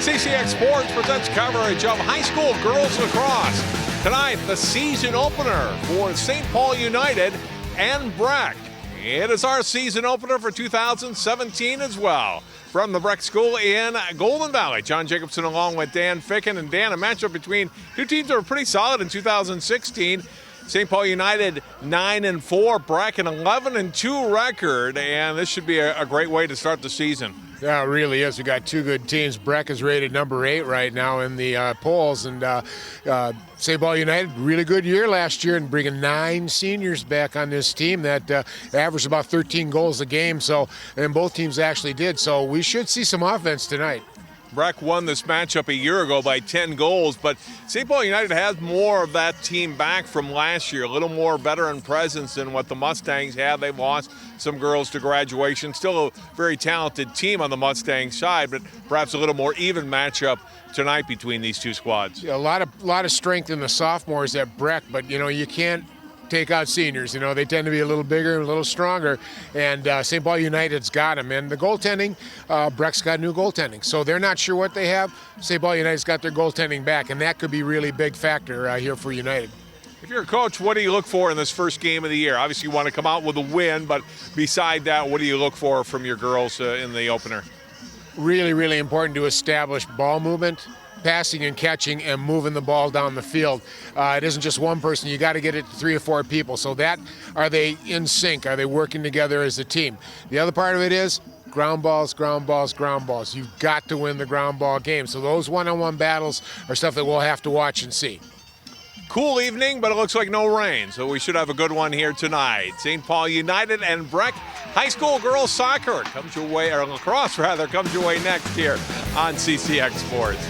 CCX Sports presents coverage of high school girls lacrosse. Tonight, the season opener for St. Paul United and Breck. It is our season opener for 2017 as well. From the Breck School in Golden Valley, John Jacobson along with Dan Ficken. And Dan, a matchup between two teams that were pretty solid in 2016. St. Paul United 9-4, Breck an 11-2 record, and this should be a great way to start the season. Yeah, it really is. We got two good teams. Breck is rated number 8 right now in the polls, and St. Paul United, really good year last year, and bringing 9 seniors back on this team that averaged about 13 goals a game. So, and both teams actually did. So we should see some offense tonight. Breck won this matchup a year ago by 10 goals, but St. Paul United has more of that team back from last year, a little more veteran presence than what the Mustangs had. They've lost some girls to graduation. Still a very talented team on the Mustang side, but perhaps a little more even matchup tonight between these two squads. Yeah, a lot of strength in the sophomores at Breck, but you can't take out seniors. They tend to be a little bigger and a little stronger, and St. Paul United's got them. And the goaltending, Breck's got new goaltending, so they're not sure what they have. St. Paul United's got their goaltending back, and that could be a really big factor here for United. If you're a coach, what do you look for in this first game of the year? Obviously, you want to come out with a win, but beside that, what do you look for from your girls in the opener? Really, really important to establish ball movement, passing and catching, and moving the ball down the field. It isn't just one person. You got to get it to 3 or 4 people. So are they in sync? Are they working together as a team? The other part of it is ground balls, ground balls, ground balls. You've got to win the ground ball game. So those one-on-one battles are stuff that we'll have to watch and see. Cool evening, but it looks like no rain, so we should have a good one here tonight. St. Paul United and Breck High School Girls Soccer comes your way, or lacrosse rather, comes your way next here on CCX Sports.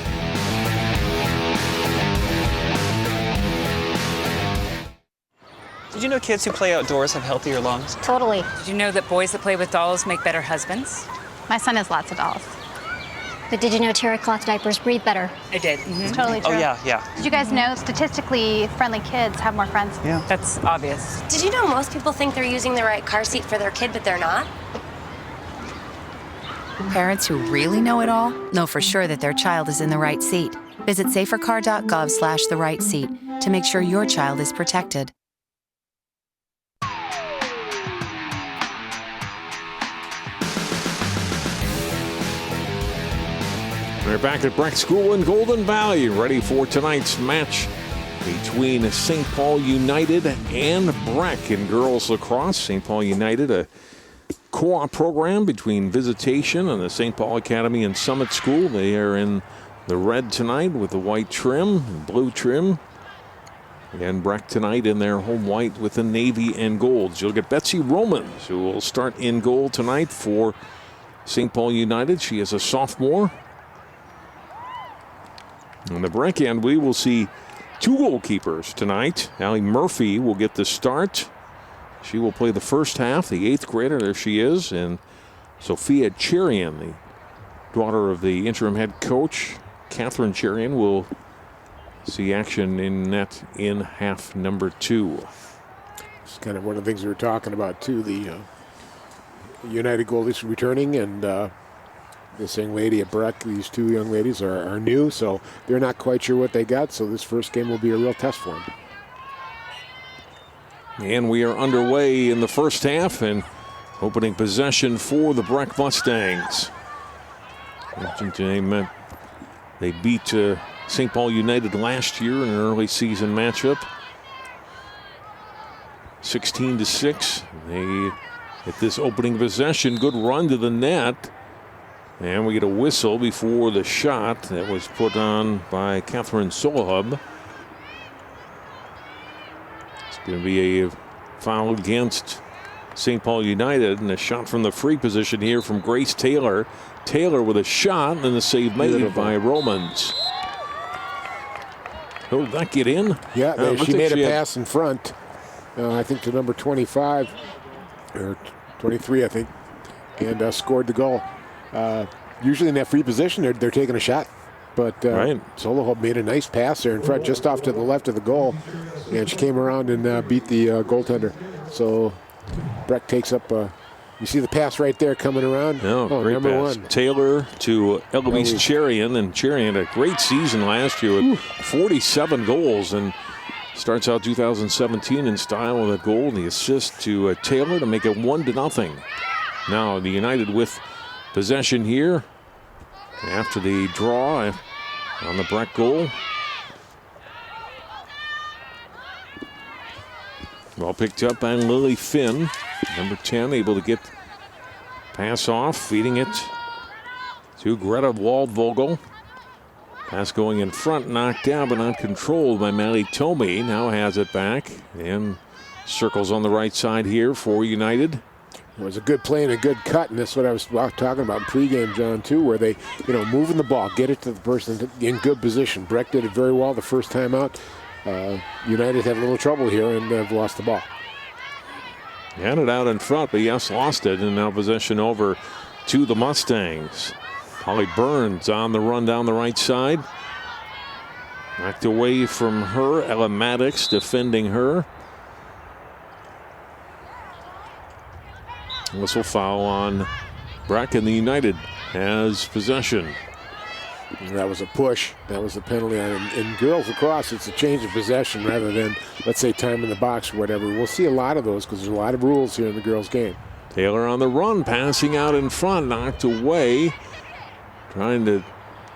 Did you know kids who play outdoors have healthier lungs? Totally. Did you know that boys that play with dolls make better husbands? My son has lots of dolls. But did you know terry cloth diapers breathe better? I did. It's totally true. Oh, yeah. Did you guys know statistically friendly kids have more friends? Yeah. That's obvious. Did you know most people think they're using the right car seat for their kid, but they're not? Parents who really know it all know for sure that their child is in the right seat. Visit safercar.gov/the right seat to make sure your child is protected. We're back at Breck School in Golden Valley, ready for tonight's match between St. Paul United and Breck in girls lacrosse. St. Paul United, a co-op program between Visitation and the St. Paul Academy and Summit School. They are in the red tonight with the white trim and blue trim. And Breck tonight in their home white with the navy and golds. You'll get Betsy Romans, who will start in goal tonight for St. Paul United. She is a sophomore. On the Breck end, we will see 2 goalkeepers tonight. Allie Murphy will get the start. She will play the first half, the 8th grader, there she is. And Sophia Cherian, the daughter of the interim head coach, Catherine Cherian, will see action in net in half number 2. It's kind of one of the things we were talking about, too. The United goalies returning, and this young lady at Breck, these 2 young ladies are new, so they're not quite sure what they got, so this first game will be a real test for them. And we are underway in the first half, and opening possession for the Breck Mustangs. They beat St. Paul United last year in an early season matchup. 16-6. They get this opening possession, good run to the net. And we get a whistle before the shot that was put on by Catherine Solhub. It's going to be a foul against St. Paul United, and a shot from the free position here from Grace Taylor. Taylor with a shot, and the save made by Romans. Oh, did that get in? Yeah, she made a pass in front, I think to number 25, or 23, I think, and scored the goal. usually in that free position, they're taking a shot. But Solo made a nice pass there in front, just off to the left of the goal. And she came around and beat the goaltender. So Breck takes up, you see the pass right there coming around. Great number pass. 1. Taylor to Eloise Cherian. And Cherian had a great season last year with 47 goals. And starts out 2017 in style with a goal and the assist to Taylor to make it 1-0. Now the United with possession here after the draw on the Breck goal. Well picked up by Lily Finn. Number 10 able to get pass off, feeding it to Greta Waldvogel. Pass going in front, knocked down but not controlled by Maddie Tomey. Now has it back and circles on the right side here for United. It was a good play and a good cut, and that's what I was talking about in pregame, John, too, where they, moving the ball, get it to the person in good position. Breck did it very well the first time out. United had a little trouble here and have lost the ball. Had it out in front, but yes, lost it, and now possession over to the Mustangs. Holly Burns on the run down the right side. Knocked away from her. Ella Maddox defending her. Whistle foul on Breck, and the United has possession. And that was a push. That was a penalty on it. In girls lacrosse, it's a change of possession rather than, let's say, time in the box or whatever. We'll see a lot of those because there's a lot of rules here in the girls' game. Taylor on the run, passing out in front, knocked away. Trying to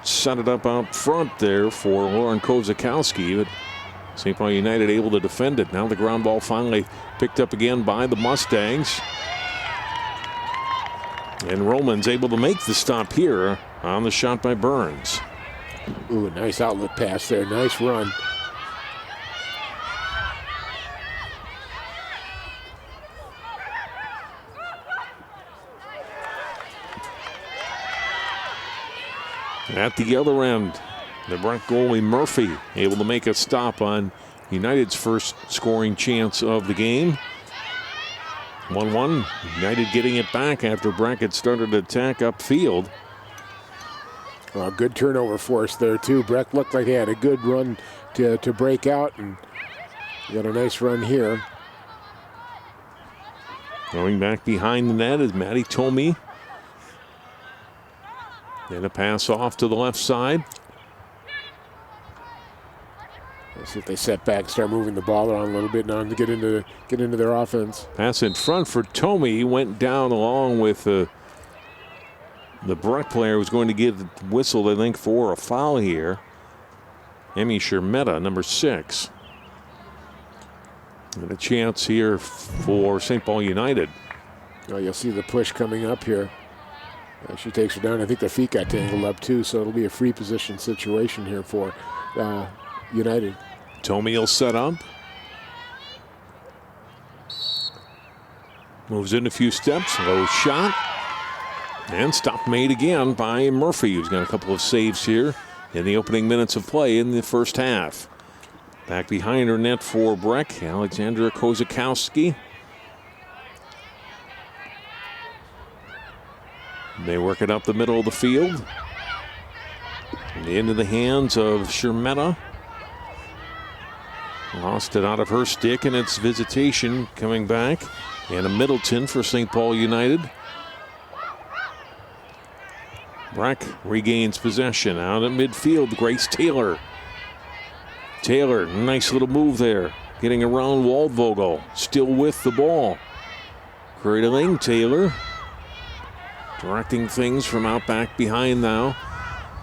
set it up out front there for Lauren Kozakowski, but St. Paul United able to defend it. Now the ground ball finally picked up again by the Mustangs. And Roman's able to make the stop here on the shot by Burns. Ooh, nice outlet pass there. Nice run. At the other end, the Breck goalie Murphy able to make a stop on United's first scoring chance of the game. 1-1. United getting it back after Breck had started to attack upfield. Well, good turnover force there, too. Breck looked like he had a good run to break out, and got a nice run here. Going back behind the net is Maddie Tomey. And a pass off to the left side. Let's see if they set back, start moving the ball around a little bit now to get into their offense. Pass in front for Tomey. He went down along with the Breck player who's going to get the whistle, I think, for a foul here. Emmy Shermetta, number 6. And a chance here for St. Paul United. Oh, you'll see the push coming up here. She takes her down. I think their feet got tangled up too, so it'll be a free position situation here for United. Tomey will set up. Moves in a few steps. Low shot. And stop made again by Murphy, who's got a couple of saves here in the opening minutes of play in the first half. Back behind her net for Breck, Alexandra Kozakowski. They work it up the middle of the field. Into the hands of Shermetta. Lost it out of her stick, and it's Visitation coming back. And a Middleton for St. Paul United. Breck regains possession out at midfield. Grace Taylor. Taylor, nice little move there. Getting around Waldvogel. Still with the ball. Cradling Taylor. Directing things from out back behind now.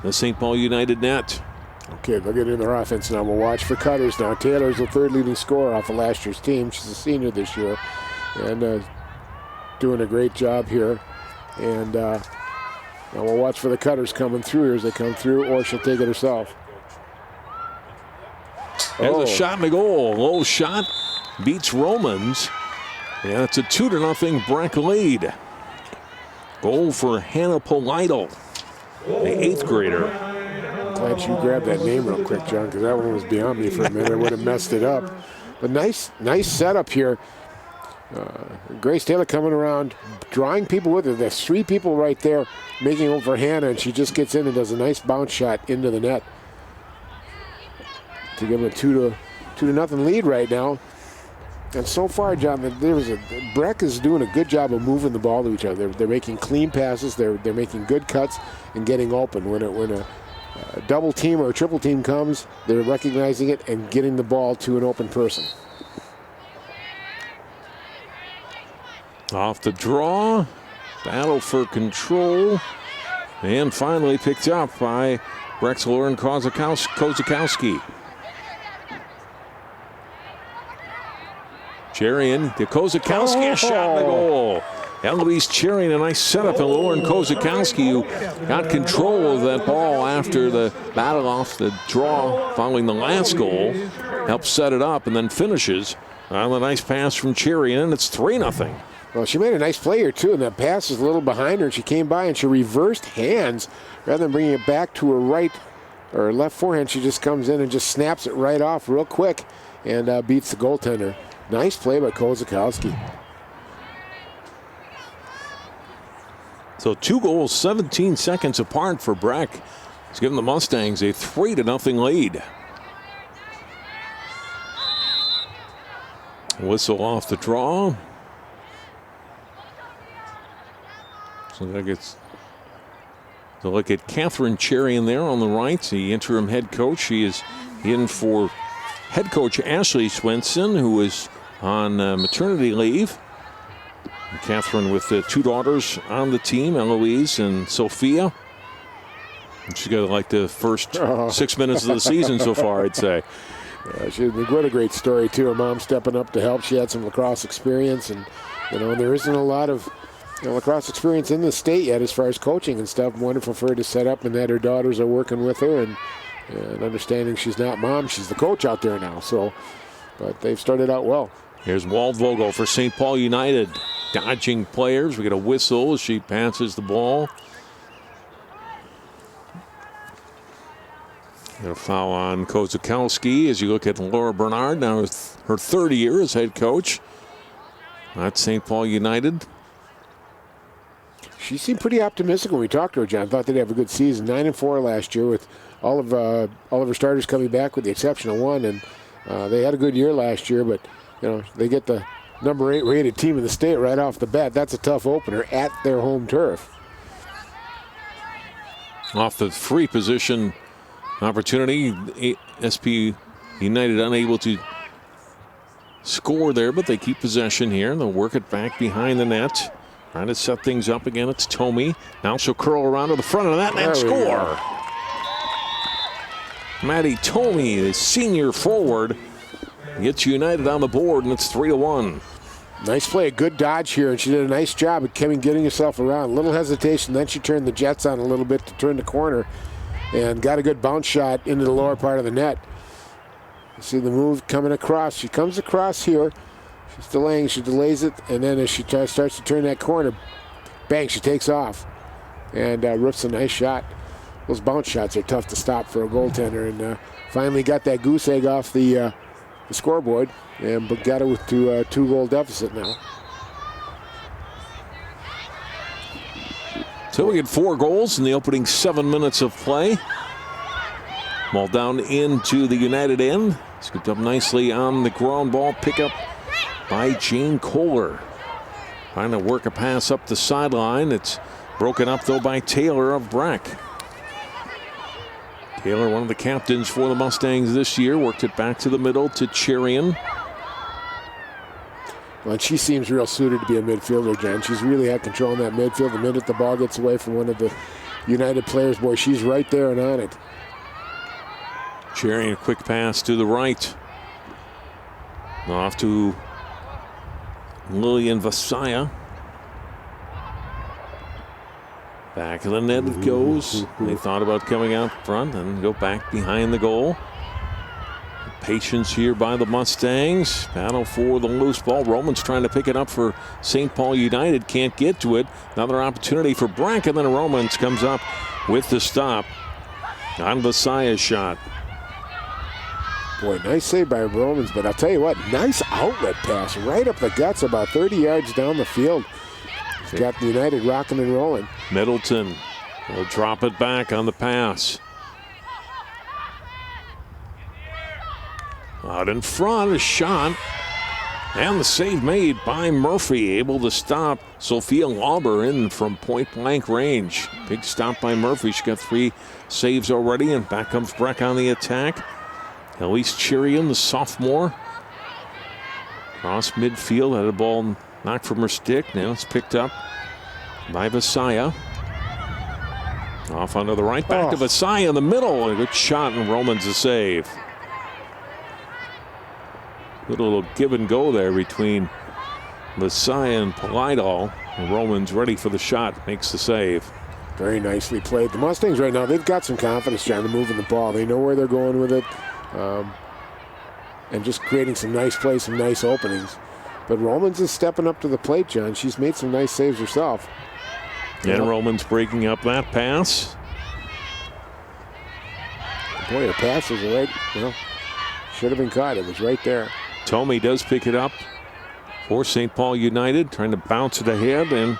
The St. Paul United net. Okay, they'll get in their offense now. We'll watch for cutters now. Taylor's the third leading scorer off of last year's team. She's a senior this year. And doing a great job here. And now we'll watch for the cutters coming through here as they come through, or she'll take it herself. There's a shot and a goal. Low shot beats Romans. And it's a 2-0 Breck lead. Goal for Hannah Polidal, the 8th grader. Glad you grabbed that name real quick, John, because that one was beyond me for a minute. I would have messed it up. But nice setup here. Grace Taylor coming around, drawing people with her. There's 3 people right there making over Hannah, and she just gets in and does a nice bounce shot into the net to give them a 2-0 lead right now. And so far, John, Breck is doing a good job of moving the ball to each other. They're making clean passes. They're making good cuts and getting open. When a double team or a triple team comes, they're recognizing it and getting the ball to an open person. Off the draw, battle for control, and finally picked up by Breck's Lauren Kozakowski. Cherian to Kozakowski, a shot in the goal. Eloise Cherian, a nice setup, and Lauren Kozakowski, who got control of that ball after the battle off the draw following the last goal, helps set it up and then finishes on a nice pass from Cherian, and it's 3-0. Well, she made a nice play here, too, and that pass is a little behind her. She came by and she reversed hands rather than bringing it back to her right or left forehand. She just comes in and just snaps it right off real quick and beats the goaltender. Nice play by Kozakowski. So 2 goals, 17 seconds apart for Breck. It's given the Mustangs a 3-0 lead. Whistle off the draw. So look at Catherine Cherian there on the right, the interim head coach. She is in for head coach Ashley Swenson, who is on maternity leave. And Catherine with 2 daughters on the team, Eloise and Sophia. And she's got like the first 6 minutes of the season so far, I'd say. What a great story, too. Her mom stepping up to help. She had some lacrosse experience, and there isn't a lot of lacrosse experience in the state yet as far as coaching and stuff. Wonderful for her to set up and that her daughters are working with her and understanding she's not mom, she's the coach out there now. So, but they've started out well. Here's Waldvogel for St. Paul United. Dodging players. We get a whistle as she passes the ball. Got a foul on Kozakowski as you look at Laura Bernard, now her 3rd year as head coach at St. Paul United. She seemed pretty optimistic when we talked to her, John. Thought they'd have a good season. 9-4 last year with all of her starters coming back with the exception of one. And they had a good year last year, but they get the number 8 rated team in the state right off the bat. That's a tough opener at their home turf. Off the free position opportunity, SP United unable to score there, but they keep possession here. They'll work it back behind the net. Trying to set things up again. It's Tomey. Now she'll curl around to the front of the net and score. Maddie Tomey, the senior forward, gets United on the board, and it's 3-1. Nice play, a good dodge here, and she did a nice job of getting herself around. A little hesitation, then she turned the jets on a little bit to turn the corner and got a good bounce shot into the lower part of the net. You see the move coming across. She comes across here. She's delaying, she delays it, and then as she starts to turn that corner, bang, she takes off and rips a nice shot. Those bounce shots are tough to stop for a goaltender, and finally got that goose egg off the scoreboard, but got it to a 2-goal deficit now. So we get 4 goals in the opening 7 minutes of play. Ball down into the United end. Scooped up nicely on the ground ball pickup by Jane Kohler. Trying to work a pass up the sideline. It's broken up, though, by Taylor of Breck. Taylor, one of the captains for the Mustangs this year, worked it back to the middle to Cherian. Well, she seems real suited to be a midfielder, Jen. She's really had control in that midfield. The minute the ball gets away from one of the United players, boy, she's right there and on it. Cherian, a quick pass to the right. Off to Lillian Vasaya. Back of the net it goes. They thought about coming out front and go back behind the goal. Patience here by the Mustangs. Battle for the loose ball. Romans trying to pick it up for St. Paul United. Can't get to it. Another opportunity for Breck, and then Romans comes up with the stop on Vasaya's shot. Boy, nice save by Romans, but I'll tell you what, nice outlet pass right up the guts about 30 yards down the field. He's got the United rocking and rolling. Middleton will drop it back on the pass. Out in front, a shot. And the save made by Murphy, able to stop Sophia Lauber in from point-blank range. Big stop by Murphy. She got 3 saves already, and back comes Breck on the attack. Elise Chirian, the sophomore. Cross midfield, had a ball knocked from her stick. Now it's picked up by Visaya. Off onto the right, back to Visaya in the middle. A good shot, and Romans a save. Little give and go there between Visaya and Polidal. And Romans ready for the shot, makes the save. Very nicely played. The Mustangs right now, they've got some confidence trying to move in the ball. They know where they're going with it. And just creating some nice plays, some nice openings. But Romans is stepping up to the plate, John. She's made some nice saves herself. And Romans breaking up that pass. Boy, the pass was right, should have been caught. It was right there. Tomey does pick it up for St. Paul United, trying to bounce it ahead and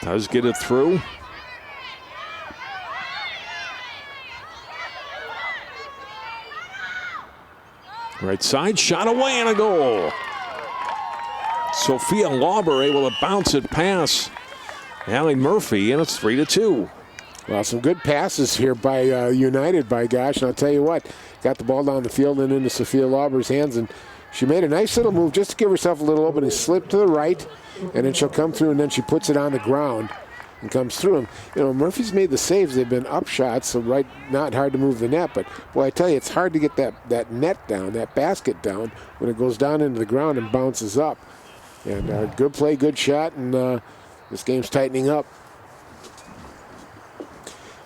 does get it through. Right side, shot away and a goal. Sophia Lauber able to bounce it past Allie Murphy, and it's 3-2. Well, some good passes here by United, by gosh. And I'll tell you what, got the ball down the field and into Sophia Lauber's hands, and she made a nice little move just to give herself a little opening. Slip to the right, and then she'll come through, and then she puts it on the ground and comes through. And, Murphy's made the saves. They've been up shots, so not hard to move the net. But, boy, I tell you, it's hard to get that net down, that basket down, when it goes down into the ground and bounces up. And good play, good shot, and this game's tightening up.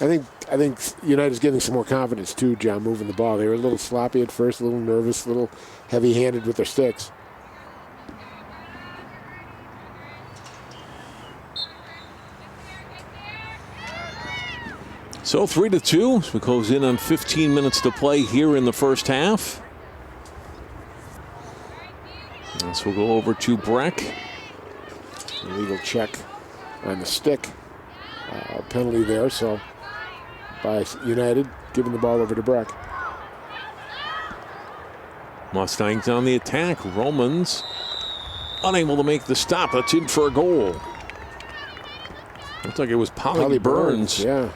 I think United's getting some more confidence too, John, moving the ball. They were a little sloppy at first, a little nervous, a little heavy-handed with their sticks. So 3-2 as we close in on 15 minutes to play here in the first half. So we'll go over to Breck. Illegal check on the stick. Penalty there, so by United, giving the ball over to Breck. Mustangs on the attack. Romans unable to make the stop. That's in for a goal. Looks like it was Polly Burns. Yeah.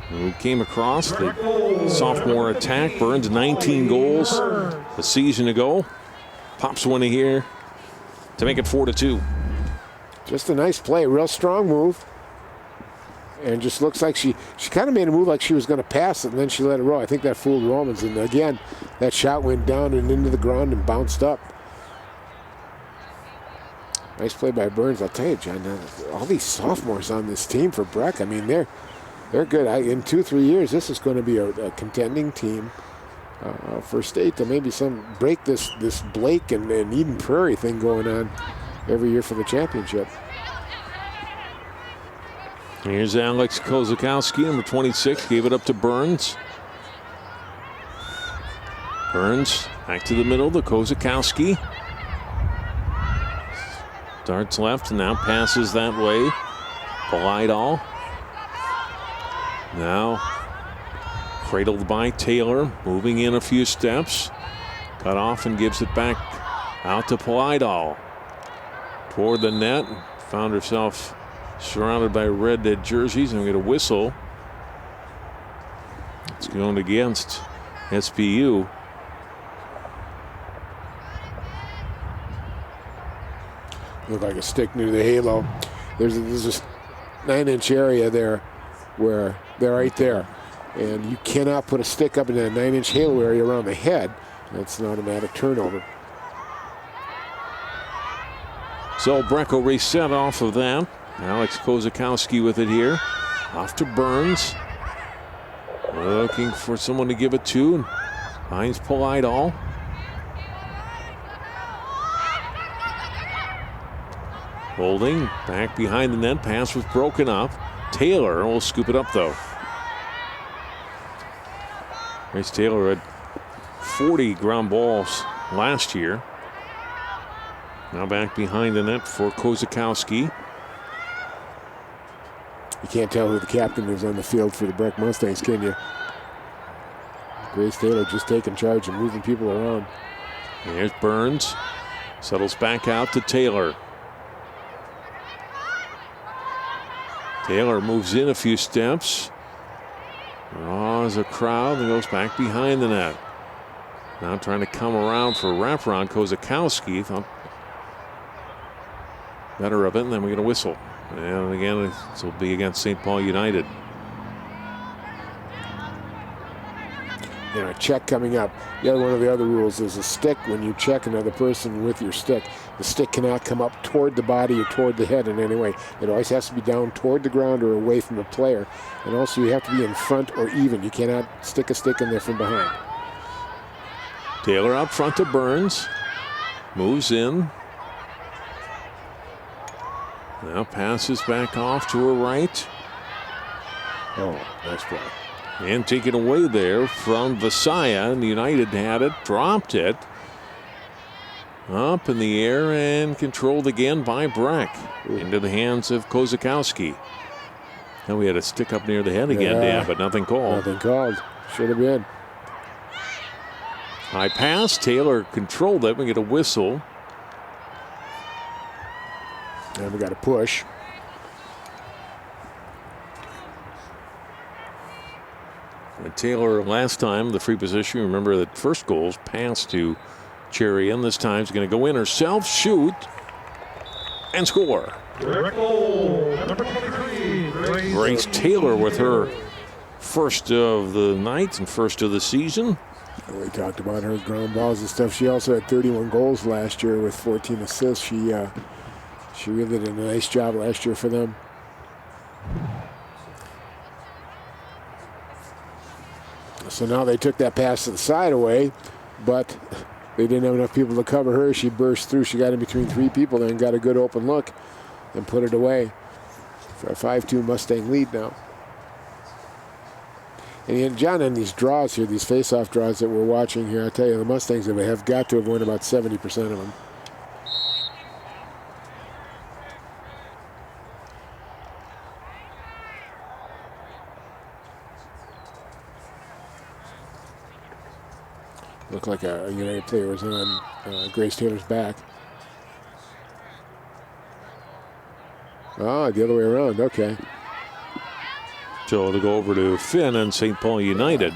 Who came across the sophomore attack. Burns 19 goals a season ago. Pops one here to make it 4-2. Just a nice play, real strong move. And just looks like she kind of made a move like she was going to pass it, and then she let it roll. I think that fooled Romans. And again, that shot went down and into the ground and bounced up. Nice play by Burns. I'll tell you, John, all these sophomores on this team for Breck, I mean, they're good. In 2-3 years, this is going to be a contending team for state to maybe break this Blake and Eden Prairie thing going on every year for the championship. Here's Alex Kozakowski, number 26, gave it up to Burns. Burns back to the middle to Kozakowski. Starts left and now passes that way. Polidal. Now cradled by Taylor, moving in a few steps. Cut off and gives it back out to Polidal. Toward the net, found herself surrounded by red jerseys, and we get a whistle. It's going against SPU. Look like a stick near the halo. There's this 9-inch area there where they're right there. And you cannot put a stick up in that 9-inch halo area around the head. That's an automatic turnover. So Breck will reset off of that. Alex Kozakowski with it here. Off to Burns. Looking for someone to give it to. And finds Polidal. Holding back behind the net. Pass was broken up. Taylor will scoop it up though. Grace Taylor had 40 ground balls last year. Now back behind the net for Kozakowski. You can't tell who the captain is on the field for the Breck Mustangs, can you? Grace Taylor just taking charge and moving people around. Here's Burns. Settles back out to Taylor. Taylor moves in a few steps. Draws a crowd and goes back behind the net. Now trying to come around for a wraparound. Kozakowski thought better of it, and then we get a whistle. And again, this will be against St. Paul United. You know, a check coming up. One of the other rules is a stick. When you check another person with your stick, the stick cannot come up toward the body or toward the head in any way. It always has to be down toward the ground or away from the player. And also you have to be in front or even. You cannot stick a stick in there from behind. Taylor out front to Burns. Moves in. Now passes back off to her right. Oh, nice play. And taken away there from Visaya. And United had it, dropped it. Up in the air and controlled again by Breck. Into the hands of Kozakowski. Now we had a stick up near the head again, Dan, but nothing called. Nothing called. Should have been. High pass. Taylor controlled it. We get a whistle. And we got a push. And Taylor last time, the free position, remember that first goal's pass to Cherry, and this time she's going to go in herself, shoot, and score. Grace Taylor with her first of the night and first of the season. We talked about her ground balls and stuff. She also had 31 goals last year with 14 assists. She really did a nice job last year for them. So now they took that pass to the side away, but they didn't have enough people to cover her. She burst through. She got in between three people there and got a good open look and put it away for a 5-2 Mustang lead now. And yet, John, in these draws here, these face-off draws that we're watching here, I tell you, the Mustangs have got to have won about 70% of them. Looked like a United player was on Grace Taylor's back. Oh, the other way around. Okay. So to go over to Finn and St. Paul United.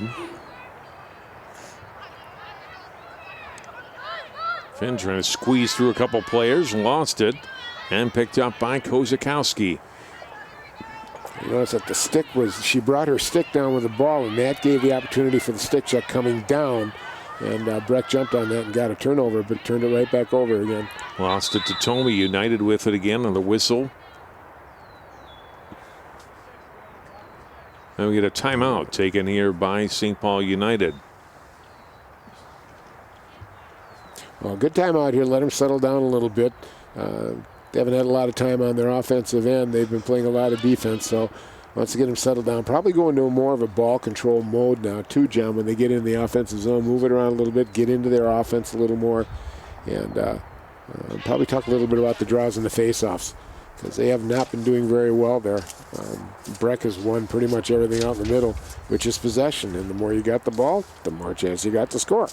Finn trying to squeeze through a couple players, lost it, and picked up by Kozakowski. You notice that the stick was, she brought her stick down with the ball, and that gave the opportunity for the stick check coming down. And Breck jumped on that and got a turnover, but turned it right back over again. Lost it to Tomey. United with it again on the whistle. And we get a timeout taken here by St. Paul United. Well, good timeout here. Let them settle down a little bit. They haven't had a lot of time on their offensive end. They've been playing a lot of defense, so once they get them settled down, probably go into more of a ball control mode now too, John, when they get in the offensive zone, move it around a little bit, get into their offense a little more, and probably talk a little bit about the draws and the face-offs, because they have not been doing very well there. Breck has won pretty much everything out in the middle, which is possession, and the more you got the ball, the more chance you got to score.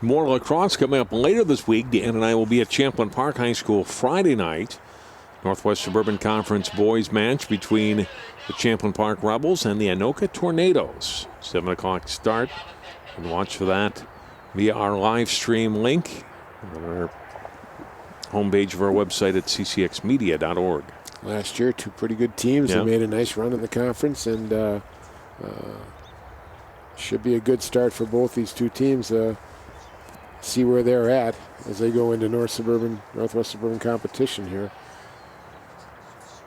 More lacrosse coming up later this week. Dan and I will be at Champlin Park High School Friday night. Northwest Suburban Conference boys match between the Champlin Park Rebels and the Anoka Tornadoes. 7 o'clock start. And watch for that via our live stream link on our homepage of our website at ccxmedia.org. Last year, two pretty good teams. They made a nice run in the conference, and should be a good start for both these two teams. See where they're at as they go into Northwest Suburban competition here.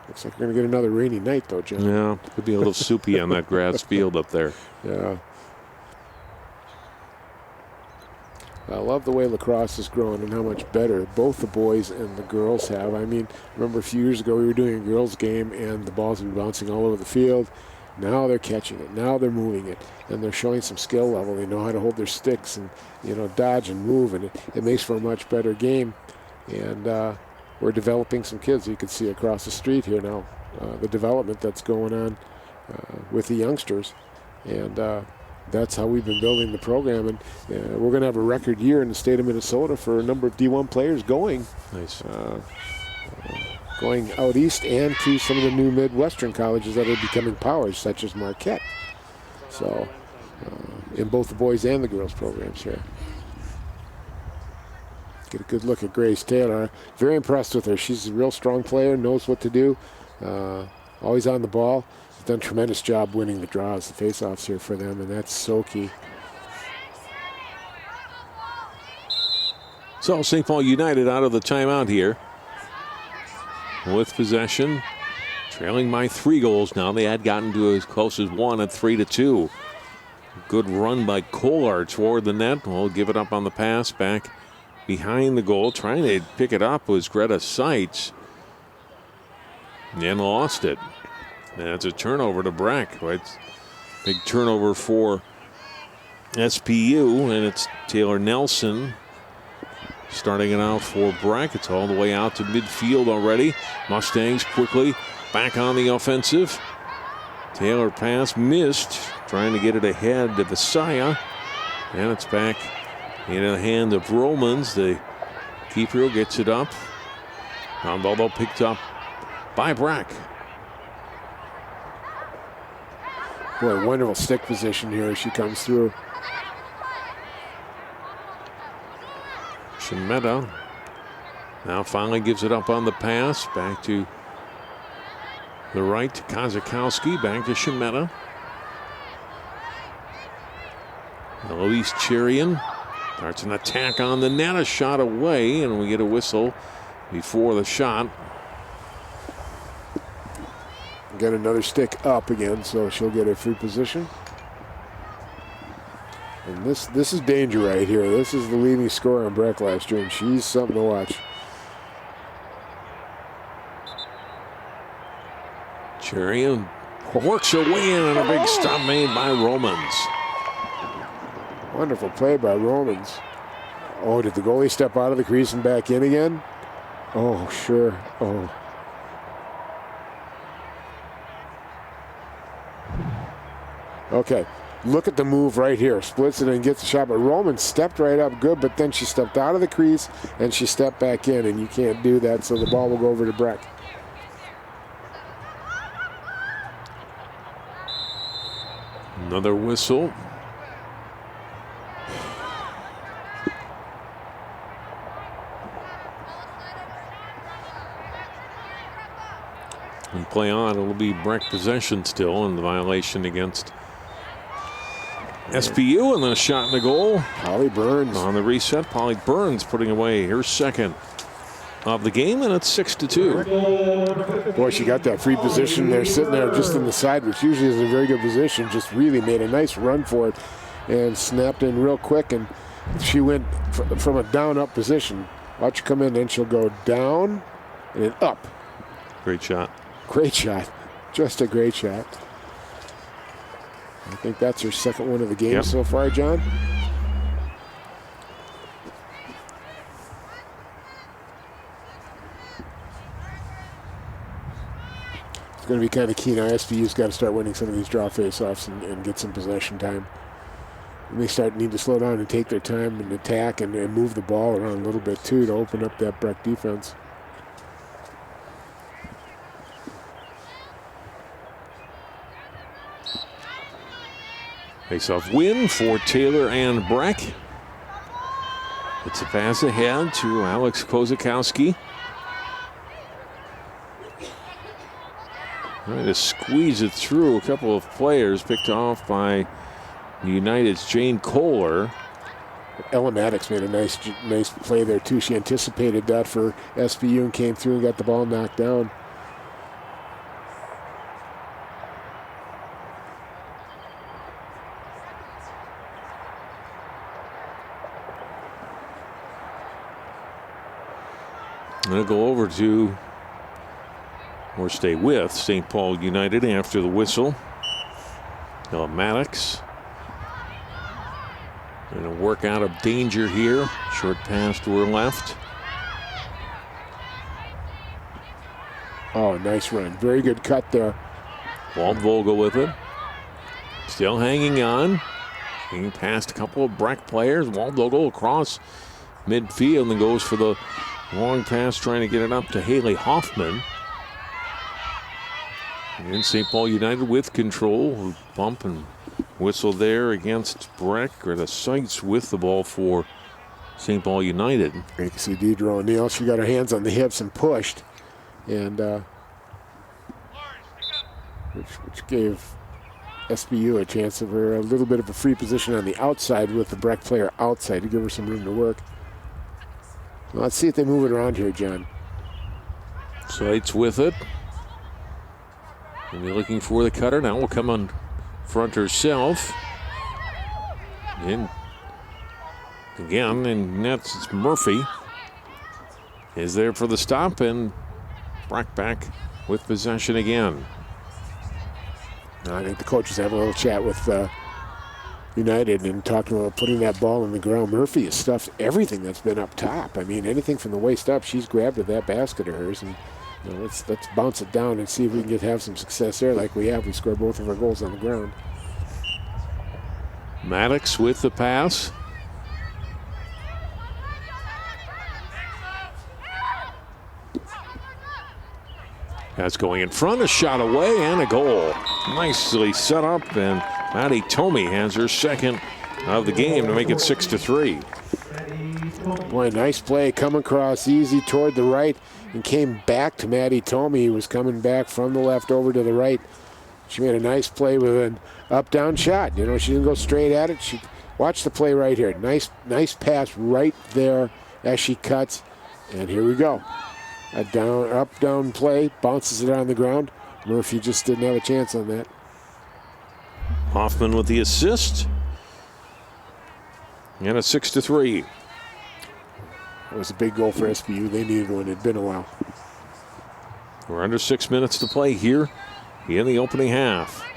Looks like we're going to get another rainy night, though, John. Yeah, could be a little soupy on that grass field up there. Yeah. I love the way lacrosse is growing and how much better both the boys and the girls have. I mean, remember a few years ago we were doing a girls' game and the balls would be bouncing all over the field. Now they're catching it. Now they're moving it. And they're showing some skill level. They know how to hold their sticks and, dodge and move. And it makes for a much better game. And we're developing some kids. You can see across the street here now the development that's going on with the youngsters. And that's how we've been building the program. And we're going to have a record year in the state of Minnesota for a number of D1 players going. Nice. Going out east and to some of the new Midwestern colleges that are becoming powers, such as Marquette. So, in both the boys and the girls programs here. Get a good look at Grace Taylor. Very impressed with her. She's a real strong player, knows what to do, always on the ball. She's done a tremendous job winning the draws, the face-offs here for them, and that's so key. So St. Paul United out of the timeout here. With possession, trailing by 3 goals now. They had gotten to as close as 1 at 3-2. Good run by Kolar toward the net. We'll give it up on the pass back behind the goal. Trying to pick it up was Greta Seitz and lost it. That's a turnover to Breck. It's big turnover for SPU, and it's Taylor Nelson starting it out for Breck. It's all the way out to midfield already. Mustangs quickly back on the offensive. Taylor pass missed, trying to get it ahead to Visaya. And it's back in the hand of Romans. The keeper gets it up. Ground ball though picked up by Breck. Boy, wonderful stick position here as she comes through. Shemeta now finally gives it up on the pass. Back to the right to Kozakowski. Back to Shemeta. Eloise Cherian starts an attack on the net. A shot away, and we get a whistle before the shot. Get another stick up again, so she'll get a free position. And this is danger right here. This is the leading scorer on Breck last year, and she's something to watch. Cherian works her way in, and a big stop made by Romans. Wonderful play by Romans. Oh, did the goalie step out of the crease and back in again? Oh, sure. Oh. Okay. Look at the move right here. Splits it and gets the shot. But Roman stepped right up good, but then she stepped out of the crease and she stepped back in, and you can't do that, so the ball will go over to Breck. Another whistle. And play on. It'll be Breck possession still, in the violation against SPU, and then a shot in the goal. Polly Burns. On the reset, Polly Burns putting away her second of the game, and it's 6-2. Boy, she got that free position there, sitting there just in the side, which usually is a very good position. Just really made a nice run for it and snapped in real quick, and she went from a down-up position. Watch her come in, then she'll go down and then up. Great shot. Great shot. Just a great shot. I think that's her second one of the game so far, John. It's going to be kind of key now. SPU's got to start winning some of these draw face-offs and get some possession time. And they need to slow down and take their time and attack and move the ball around a little bit too to open up that Breck defense. Face-off win for Taylor and Breck. It's a pass ahead to Alex Kozakowski. Trying to squeeze it through a couple of players, picked off by United's Jane Kohler. Ella Maddox made a nice play there too. She anticipated that for SPU and came through and got the ball knocked down. Going to go over to, or stay with, St. Paul United after the whistle. Maddox. Going to work out of danger here. Short pass to her left. Oh, nice run. Very good cut there. Waldvogel with it. Still hanging on. Being past a couple of Breck players. Waldvogel across midfield and goes for the long pass, trying to get it up to Haley Hoffman. And St. Paul United with control. Bump and whistle there against Breck, or the sights with the ball for St. Paul United. You can see Deidre O'Neill. She got her hands on the hips and pushed. And which gave SBU a chance of her a little bit of a free position on the outside with the Breck player outside to give her some room to work. Well, let's see if they move it around here, John. Sights with it. And be looking for the cutter. Now will come on front herself. And again, in nets, it's Murphy is there for the stop, and Breck back with possession again. I think the coaches have a little chat with United and talking about putting that ball on the ground. Murphy has stuffed everything that's been up top. I mean, anything from the waist up, she's grabbed at that basket of hers. And let's bounce it down and see if we can have some success there like we have. We scored both of our goals on the ground. Maddox with the pass. That's going in front, a shot away, and a goal. Nicely set up, and Maddie Tomey has her second of the game to make it 6-3. Boy, nice play. Come across easy toward the right and came back to Maddie Tomey. He was coming back from the left over to the right. She made a nice play with an up-down shot. She didn't go straight at it. Watch the play right here. Nice pass right there as she cuts. And here we go. A up-down play, bounces it on the ground. Murphy just didn't have a chance on that. Hoffman with the assist. And a 6-3. That was a big goal for SBU. They needed one. It'd been a while. We're under 6 minutes to play here in the opening half.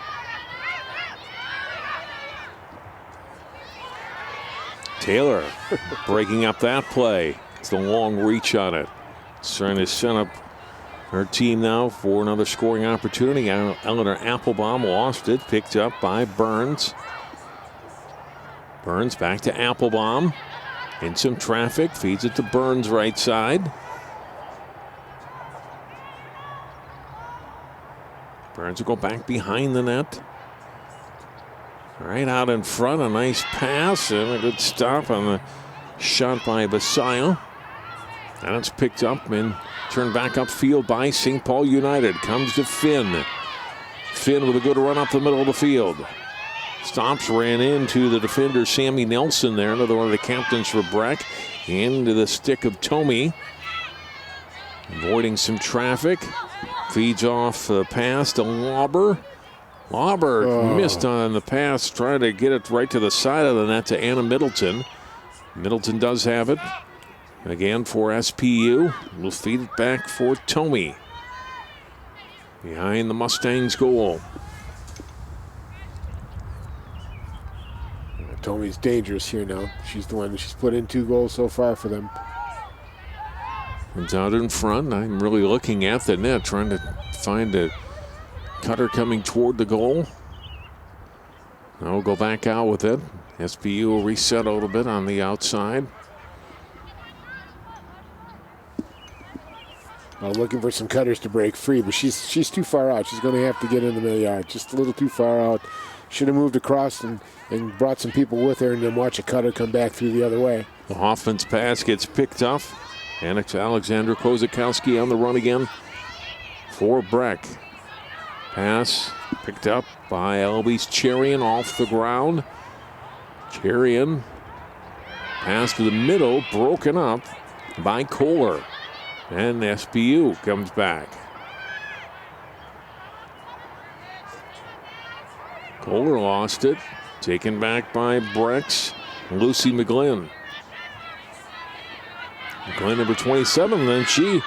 Taylor breaking up that play. It's the long reach on it. Trying to set up her team now for another scoring opportunity. Eleanor Applebaum lost it. Picked up by Burns. Burns back to Applebaum. In some traffic. Feeds it to Burns right side. Burns will go back behind the net. Right out in front. A nice pass and a good stop on the shot by Basayo. And it's picked up and turned back upfield by St. Paul United. Comes to Finn. Finn with a good run up the middle of the field. Stops, ran into the defender Sammy Nelson there, another one of the captains for Breck. Into the stick of Tomey. Avoiding some traffic. Feeds off the pass to Lauber. Lauber missed on the pass, trying to get it right to the side of the net to Anna Middleton. Middleton does have it. Again for SPU. We'll feed it back for Tomey. Behind the Mustangs' goal. Tomey's dangerous here now. She's the one she's put in 2 goals so far for them. Comes out in front. I'm really looking at the net, trying to find a cutter coming toward the goal. Now we'll go back out with it. SPU will reset a little bit on the outside. Looking for some cutters to break free, but she's too far out. She's going to have to get in the middle yard. Just a little too far out. Should have moved across and brought some people with her and then watch a cutter come back through the other way. The Hoffman's pass gets picked up. And it's Alexandra Kozakowski on the run again for Breck. Pass picked up by Elby's Cherian off the ground. Cherian pass to the middle, broken up by Kohler. And SPU comes back. Kohler lost it. Taken back by Breck's Lucy McGlynn. Going number 27, then she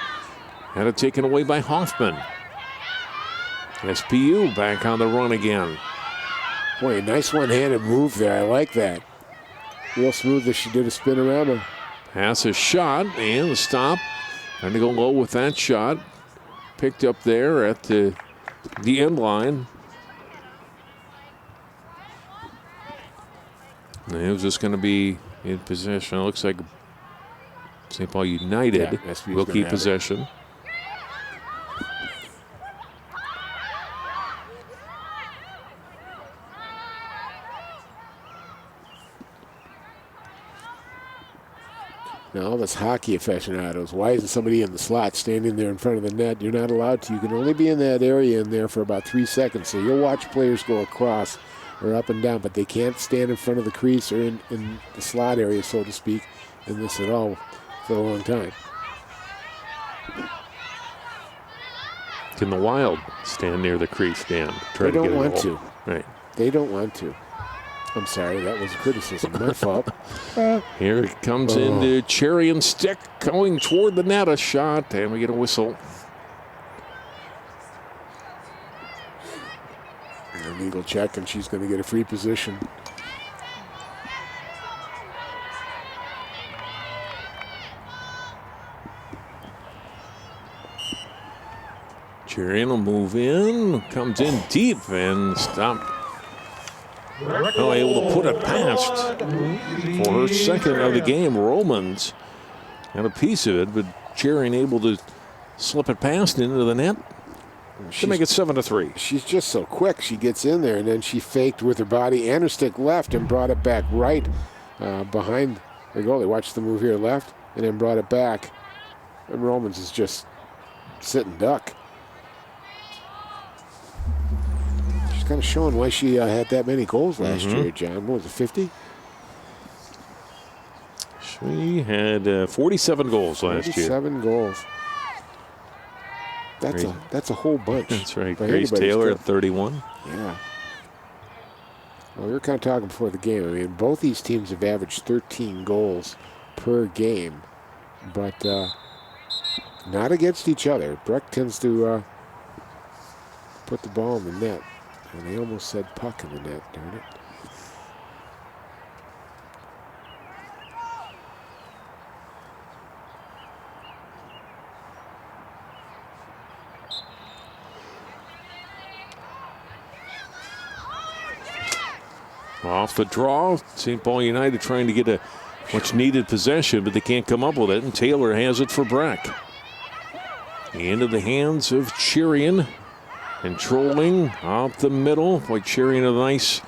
had it taken away by Hoffman. SPU back on the run again. Boy, a nice one-handed move there. I like that. Real smooth as she did a spinorama. Pass is shot and the stop. Trying to go low with that shot. Picked up there at the end line. And it was just going to be in possession. It looks like St. Paul United will keep possession. Now, all this hockey aficionados, why isn't somebody in the slot standing there in front of the net? You're not allowed to. You can only be in that area in there for about 3 seconds. So you'll watch players go across or up and down, but they can't stand in front of the crease or in the slot area, so to speak, in this at all for a long time. Can the Wild stand near the crease, Dan? They don't want to. Right. They don't want to. I'm sorry, that was a criticism. My fault. Here it comes into Cherry and Stick going toward the net. A shot, and we get a whistle. A legal check, and she's going to get a free position. Cherry will move in, comes in deep and stopped. Oh, able to put it past for her second of the game. Romans had a piece of it, but Cherry able to slip it past into the net to make it 7-3. She's just so quick. She gets in there, and then she faked with her body and her stick left and brought it back right behind the goalie. Watch the move here, left, and then brought it back. And Romans is just sitting duck. Kind of showing why she had that many goals last year, John. What was it, 50? She had 47 goals last year. 47 goals. That's a whole bunch. That's right. Grace Taylor at 31. Yeah. Well, we were kind of talking before the game. I mean, both these teams have averaged 13 goals per game, but not against each other. Breck tends to put the ball in the net. And they almost said puck in the net, darn it. Off the draw, St. Paul United trying to get a much needed possession, but they can't come up with it, and Taylor has it for Breck. Into the hands of Cherian. Controlling up the middle. Boy, Cherry in a nice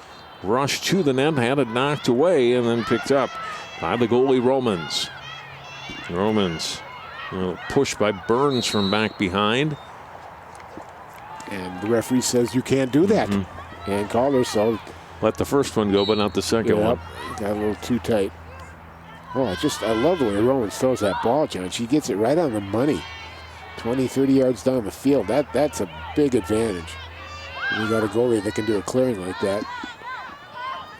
rush to the net. Had it knocked away and then picked up by the goalie Romans. Romans pushed by Burns from back behind. And the referee says you can't do that. And called her, so. Let the first one go, but not the second one. Got a little too tight. Oh, I love the way Romans throws that ball, John. She gets it right on the money. 20, 30 yards down the field. That's a big advantage. You got a goalie that can do a clearing like that.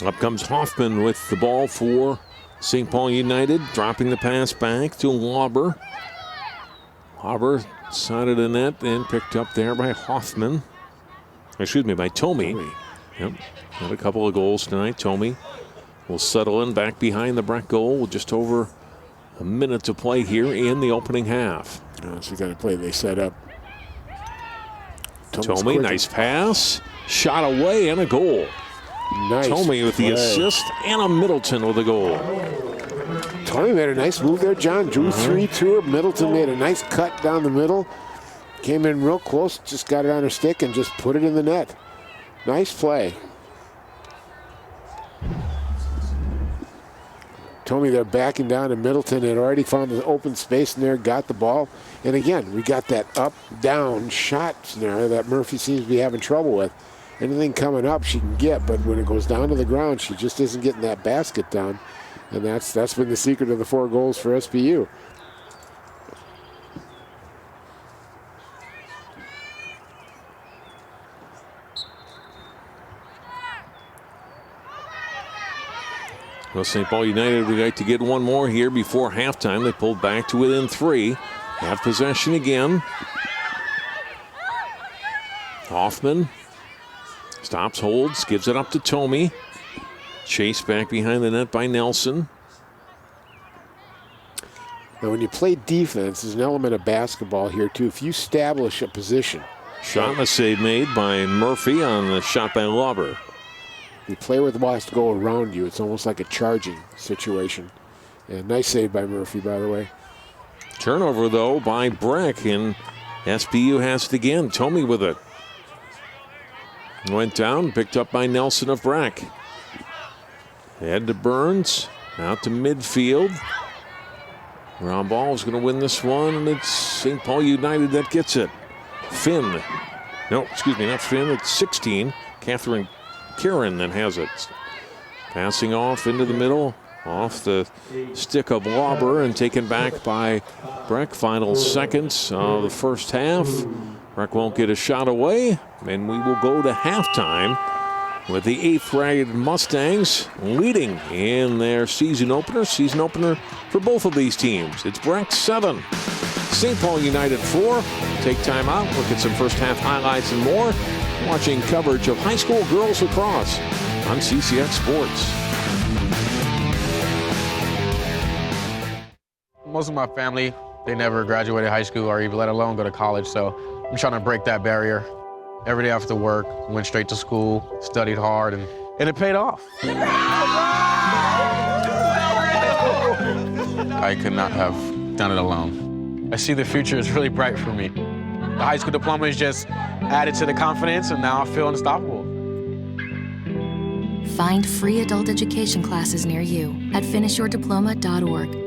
Up comes Hoffman with the ball for St. Paul United, dropping the pass back to Lauber. Lauber side of the net and picked up there by Hoffman. Excuse me, by Tomey. Yep, had a couple of goals tonight. Tomey will settle in back behind the Breck goal with just over a minute to play here in the opening half. So we got to play. They set up. Tomey, nice pass. Shot away and a goal. Nice Tomey with the assist and a Middleton with a goal. Tomey made a nice move there, John. Drew 3 to her. Middleton made a nice cut down the middle. Came in real close, just got it on her stick and just put it in the net. Nice play. Tomey there backing down, and Middleton had already found the open space in there, got the ball. And again, we got that up-down shot scenario that Murphy seems to be having trouble with. Anything coming up she can get, but when it goes down to the ground, she just isn't getting that basket down. And that's been the secret of the 4 goals for SPU. Well, St. Paul United would like to get one more here before halftime. They pulled back to within 3. Have possession again. Hoffman stops, holds, gives it up to Tomey. Chased back behind the net by Nelson. Now, when you play defense, there's an element of basketball here, too. If you establish a position. Shot and a save made by Murphy on the shot by Lauber. The player wants to go around you. It's almost like a charging situation. And nice save by Murphy, by the way. Turnover, though, by Breck, and SPU has it again. Tomey with it. Went down, picked up by Nelson of Breck. Head to Burns, out to midfield. Round ball is going to win this one, and it's St. Paul United that gets it. Finn. No, excuse me, not Finn. It's 16. Catherine Karen that has it. Passing off into the middle, off the stick of Lauber, and taken back by Breck. Final seconds of the first half. Breck won't get a shot away, and we will go to halftime with the 8th-ranked Mustangs leading in their season opener. Season opener for both of these teams. It's Breck 7, St. Paul United 4. Take time out, look at some first half highlights and more. Watching coverage of high school girls lacrosse on CCX Sports. Most of my family, they never graduated high school or even let alone go to college, so I'm trying to break that barrier. Every day after work, went straight to school, studied hard, and it paid off. I could not have done it alone. I see the future is really bright for me. The high school diploma is just added to the confidence, and now I feel unstoppable. Find free adult education classes near you at finishyourdiploma.org.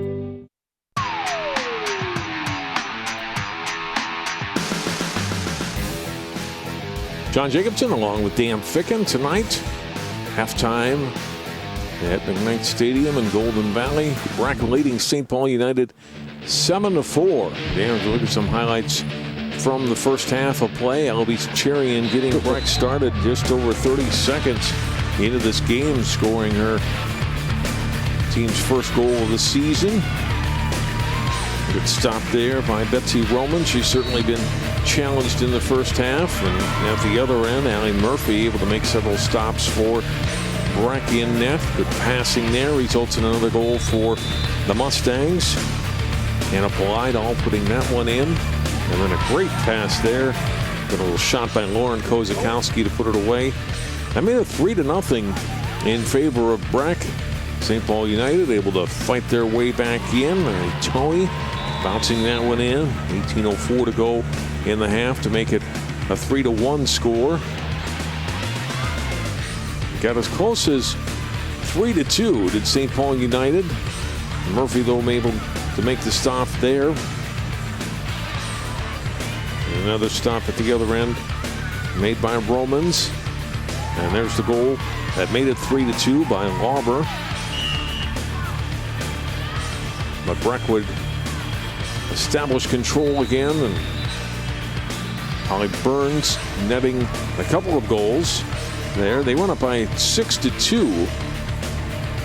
John Jacobson along with Dan Ficken tonight. Halftime at McKnight Stadium in Golden Valley. Breck leading St. Paul United 7-4. Dan, look at some highlights from the first half of play. Eloise Cherian getting Breck started just over 30 seconds into this game, scoring her team's first goal of the season. Good stop there by Betsy Roman. She's certainly been challenged in the first half. And at the other end, Allie Murphy able to make several stops for Breck in net. Good passing there results in another goal for the Mustangs. Anna Polidal putting that one in. And then a great pass there. Got a little shot by Lauren Kozakowski to put it away. I made it 3-0 in favor of Breck. St. Paul United able to fight their way back in. And Tony bouncing that one in. 18:04 to go in the half to make it a 3-1 score. Got as close as 3-2 did St. Paul United. Murphy, though, able to make the stop there. And another stop at the other end made by Romans. And there's the goal that made it 3-2 by Lauber. But Breck would establish control again, and Holly Burns netting a couple of goals there. They went up by 6-2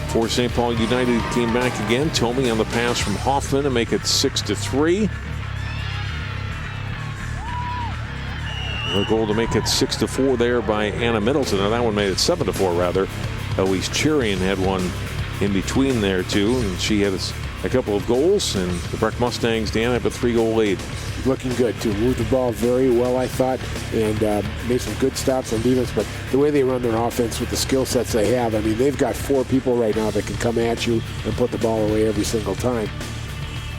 for St. Paul United. Came back again. Tomey on the pass from Hoffman to make it 6-3. A goal to make it 6-4 there by Anna Middleton. Now that one made it 7-4 rather. Eloise Cherian had one in between there too, and she had a couple of goals, and the Breck Mustangs, Dan, have a 3-goal lead. Looking good too. Moved the ball very well, I thought, and made some good stops on defense. But the way they run their offense with the skill sets they have, I mean, they've got 4 people right now that can come at you and put the ball away every single time.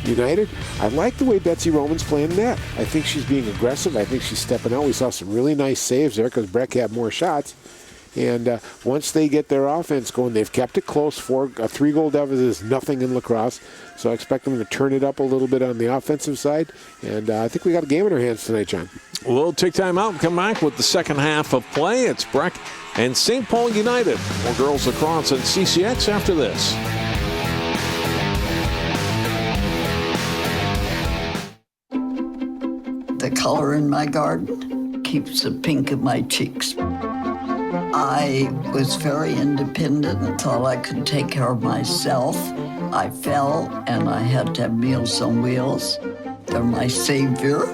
United, I like the way Betsy Roman's playing that. I think she's being aggressive. I think she's stepping out. We saw some really nice saves there because Breck had more shots. And once they get their offense going, they've kept it close. A 3-goal deficit is nothing in lacrosse. So I expect them to turn it up a little bit on the offensive side. And I think we got a game in our hands tonight, John. We'll take time out and come back with the second half of play. It's Breck and St. Paul United. More girls lacrosse and CCX after this. The color in my garden keeps the pink in my cheeks. I was very independent and thought I could take care of myself. I fell and I had to have Meals on Wheels. They're my savior.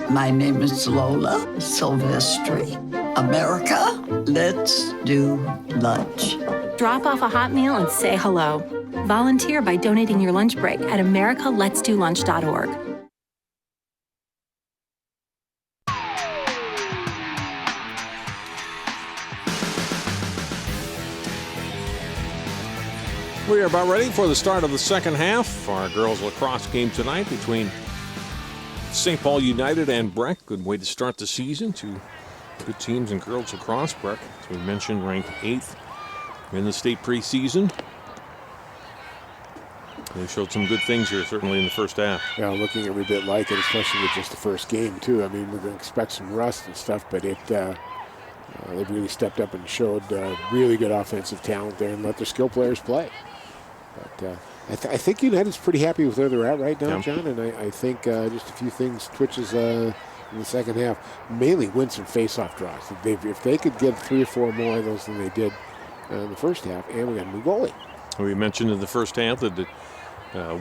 My name is Lola Silvestri. America, let's do lunch. Drop off a hot meal and say hello. Volunteer by donating your lunch break at americaletsdolunch.org. We are about ready for the start of the second half. Our girls lacrosse game tonight between St. Paul United and Breck. Good way to start the season. Two good teams in girls lacrosse. Breck, as we mentioned, ranked 8th in the state preseason. They showed some good things here, certainly in the first half. Yeah, looking every bit like it, especially with just the first game, too. I mean, we're going to expect some rust and stuff, but they've really stepped up and showed really good offensive talent there and let their skill players play. But I think United's pretty happy with where they're at right now, John, and I think just a few things, twitches in the second half, mainly win some face-off draws. If they could get 3 or 4 more of those than they did in the first half, and we got a new goalie. We mentioned in the first half that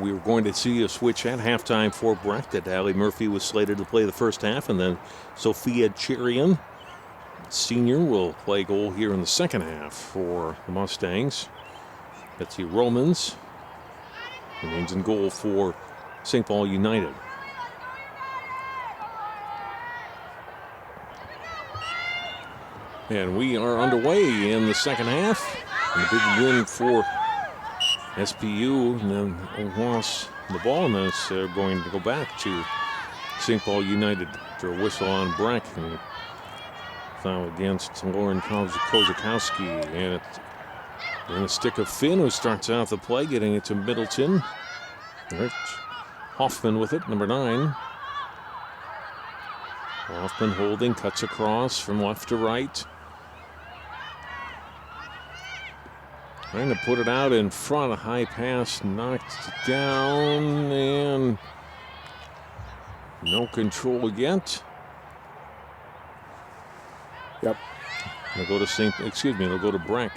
we were going to see a switch at halftime for Breck, that Allie Murphy was slated to play the first half, and then Sophia Cherian, senior, will play goal here in the second half for the Mustangs. Betsy Romans remains in goal for St. Paul United. And we are underway in the second half. And a big win for SPU, and then lost the ball, and then it's going to go back to St. Paul United after a whistle on Breck. And foul against Lauren Kozakowski, and then a stick of Finn, who starts out the play, getting it to Middleton. Rich Hoffman with it, number 9. Hoffman holding, cuts across from left to right. Trying to put it out in front. A high pass knocked down, and no control yet. Yep. It'll go to Breck.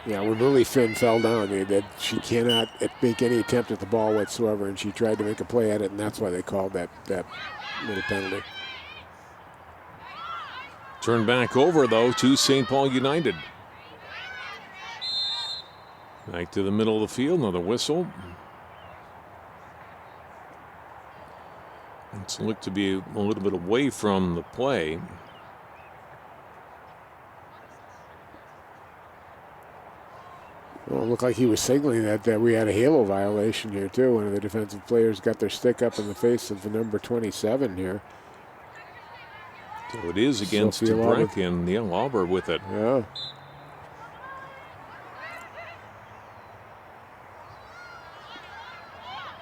Yeah, when Lily Finn fell down, she cannot make any attempt at the ball whatsoever, and she tried to make a play at it, and that's why they called that little penalty. Turned back over, though, to St. Paul United. Back to the middle of the field, another whistle. It's looked to be a little bit away from the play. Well, it looked like he was signaling that we had a halo violation here, too. One of the defensive players got their stick up in the face of the number 27 here. So it is against Breck, and Lauber with it. Yeah.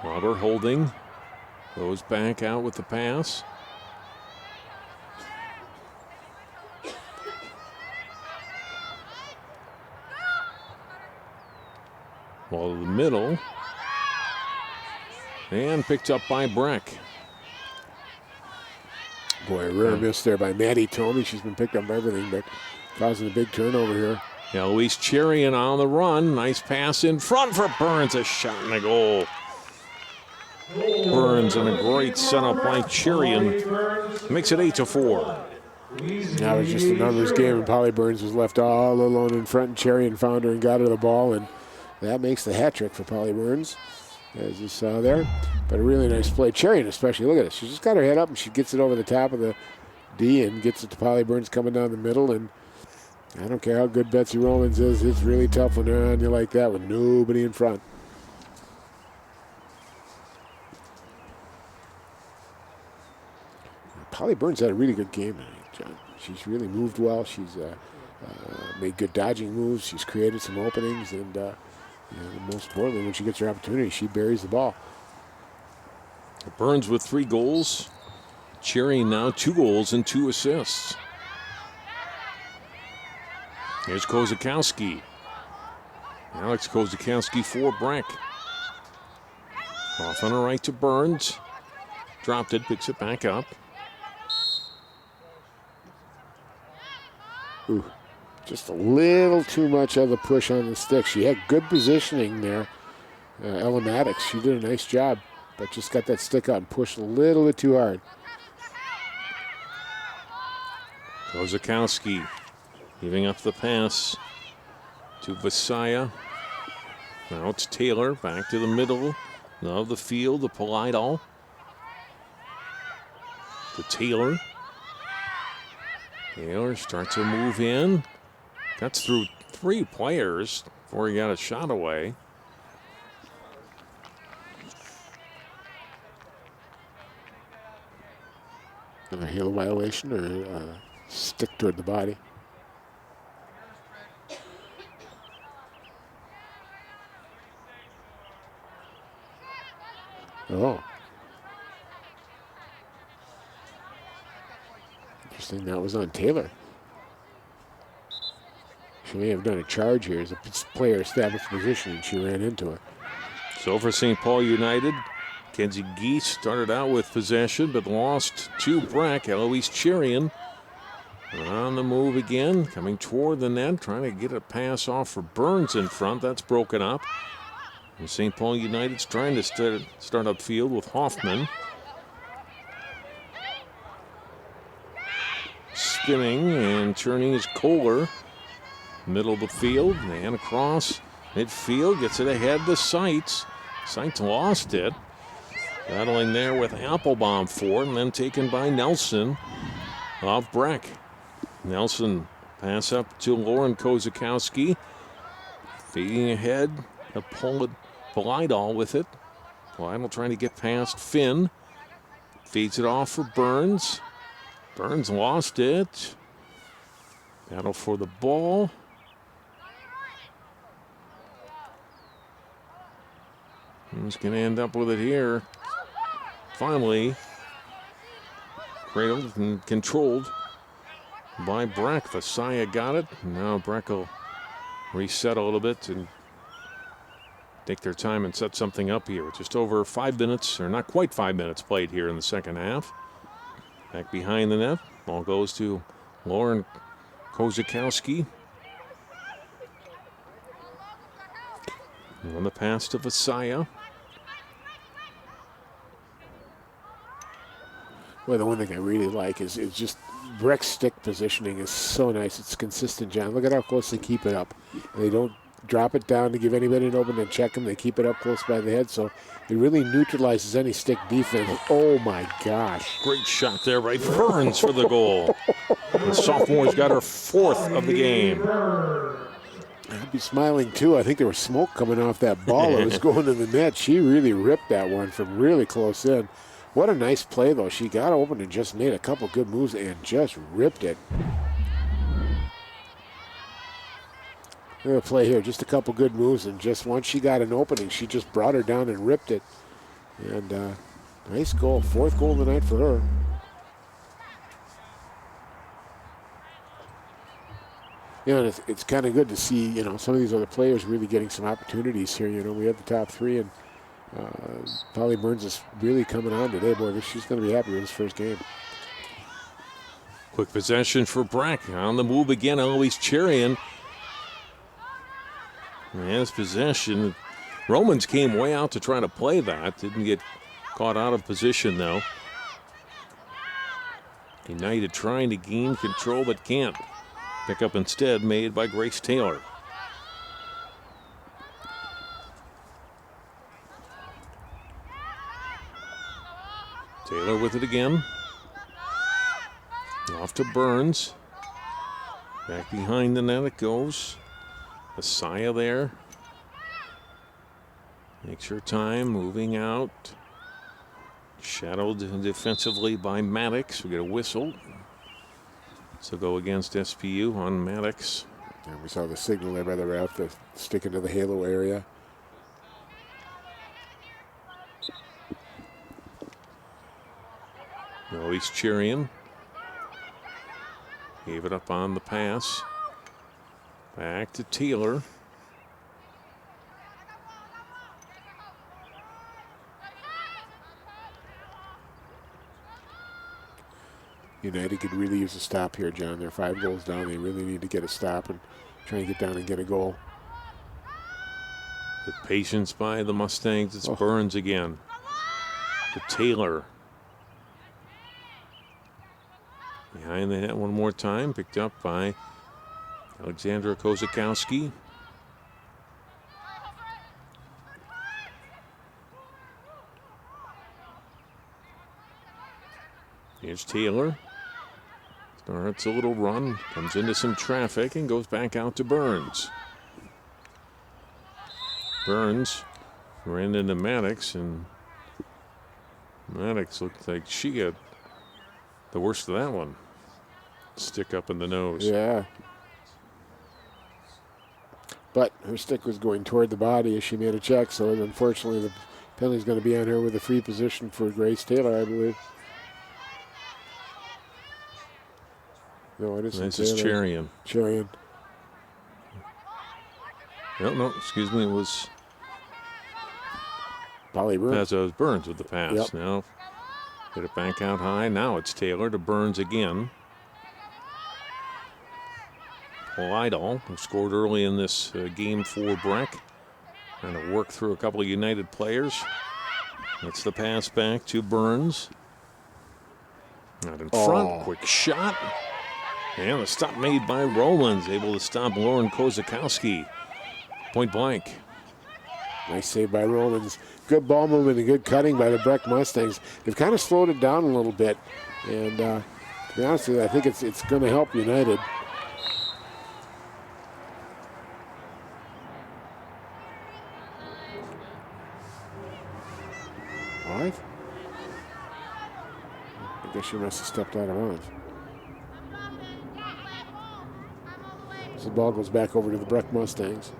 Lauber holding. Goes back out with the pass. Ball to the middle. And picked up by Breck. Boy, a rare miss there by Maddie Tomey. She's been picked up by everything, but causing a big turnover here. Yeah, Louise Cherian on the run. Nice pass in front for Burns. A shot and a goal. Burns and a great setup by Cherian. Makes it 8-4. Now it was just a numbers game, and Polly Burns was left all alone in front, and Cherian found her and got her the ball, and that makes the hat trick for Polly Burns, as you saw there. But a really nice play. Cherian especially, look at this. She just got her head up, and she gets it over the top of the D and gets it to Polly Burns coming down the middle. And I don't care how good Betsy Romans is, it's really tough when they're on you like that with nobody in front. Polly Burns had a really good game tonight, John. She's really moved well. She's made good dodging moves. She's created some openings, and most importantly, when she gets her opportunity, she buries the ball. Burns with 3 goals. Cherry now 2 goals and 2 assists. Here's Kozakowski. Alex Kozakowski for Breck. Off on the right to Burns. Dropped it, picks it back up. Ooh, just a little too much of the push on the stick. She had good positioning there. Ella Maddox, she did a nice job, but just got that stick out and pushed a little bit too hard. Kozakowski giving up the pass to Visaya. Now it's Taylor back to the middle of the field, the Polidal. To Taylor. Taylor starts to move in. Cuts through 3 players before he got a shot away. A heel violation or stick toward the body? Oh. Interesting, that was on Taylor. She may have done a charge here as a player established position and she ran into her. So for St. Paul United, Kenzie Geese started out with possession but lost to Breck. Eloise Cherian on the move again, coming toward the net, trying to get a pass off for Burns in front. That's broken up. And St. Paul United's trying to start upfield with Hoffman. Spinning and turning is Kohler. Middle of the field, and across midfield, gets it ahead to Seitz. Seitz lost it. Battling there with Applebaum for it, and then taken by Nelson off Breck. Nelson pass up to Lauren Kozakowski. Feeding ahead to Polidal with it. Polidal trying to get past Finn. Feeds it off for Burns. Burns lost it. Battle for the ball. Who's going to end up with it here? Finally, cradled and controlled by Breck. Visaya got it. Now Breck will reset a little bit and take their time and set something up here. Just over 5 minutes, or not quite 5 minutes played here in the second half. Back behind the net. Ball goes to Lauren Kozakowski. On the pass to Visaya. Well, the one thing I really like is just Breck's stick positioning is so nice. It's consistent, John. Look at how close they keep it up. And they don't drop it down to give anybody an open and check them. They keep it up close by the head, so it really neutralizes any stick defense. Oh, my gosh. Great shot there by Burns for the goal. The sophomore's got her 4th of the game. I'd be smiling, too. I think there was smoke coming off that ball that was going to the net. She really ripped that one from really close in. What a nice play, though. She got open and just made a couple good moves and just ripped it. Look at the play here. Just a couple good moves, and just once she got an opening, she just brought her down and ripped it. And nice goal. 4th goal of the night for her. And it's kind of good to see, some of these other players really getting some opportunities here. We have the top 3, and Polly Burns is really coming on today. Boy, she's going to be happy with this first game. Quick possession for Breck. On the move again, Eloise Cherian. Has possession. Romans came way out to try to play that. Didn't get caught out of position, though. United trying to gain control, but can't. Pick up instead made by Grace Taylor. Taylor with it again. Off to Burns. Back behind the net it goes. Visaya there. Makes her time, moving out. Shadowed defensively by Maddox. We get a whistle. So go against SPU on Maddox. And we saw the signal there by the ref to stick into the halo area. Eloise Cherian gave it up on the pass. Back to Taylor. United could really use a stop here, John. They're 5 goals down. They really need to get a stop and try and get down and get a goal. With patience by the Mustangs, it's Burns again. To Taylor. Behind the net one more time, picked up by Alexandra Kozakowski. Here's Taylor. Starts a little run, comes into some traffic, and goes back out to Burns. Burns ran into Maddox, and Maddox looked like she got the worst of that one. Stick up in the nose. Yeah. But her stick was going toward the body as she made a check, so unfortunately the penalty's going to be on her with a free position for Grace Taylor, I believe. No, it isn't. This is Cherian. Cherian. No, excuse me, it was Polly Burns. It was Burns with the pass. Yep. Now, get it back out high. Now it's Taylor to Burns again. Lydall, who scored early in this game for Breck, trying to work through a couple of United players. That's the pass back to Burns. Out in front, quick shot. And the stop made by Rowlands, able to stop Lauren Kozakowski. Point blank. Nice save by Rowlands. Good ball movement and good cutting by the Breck Mustangs. They've kind of slowed it down a little bit. And to be honest with you, I think it's going to help United. What? I guess she must have stepped out of bounds. So the ball goes back over to the Breck Mustangs.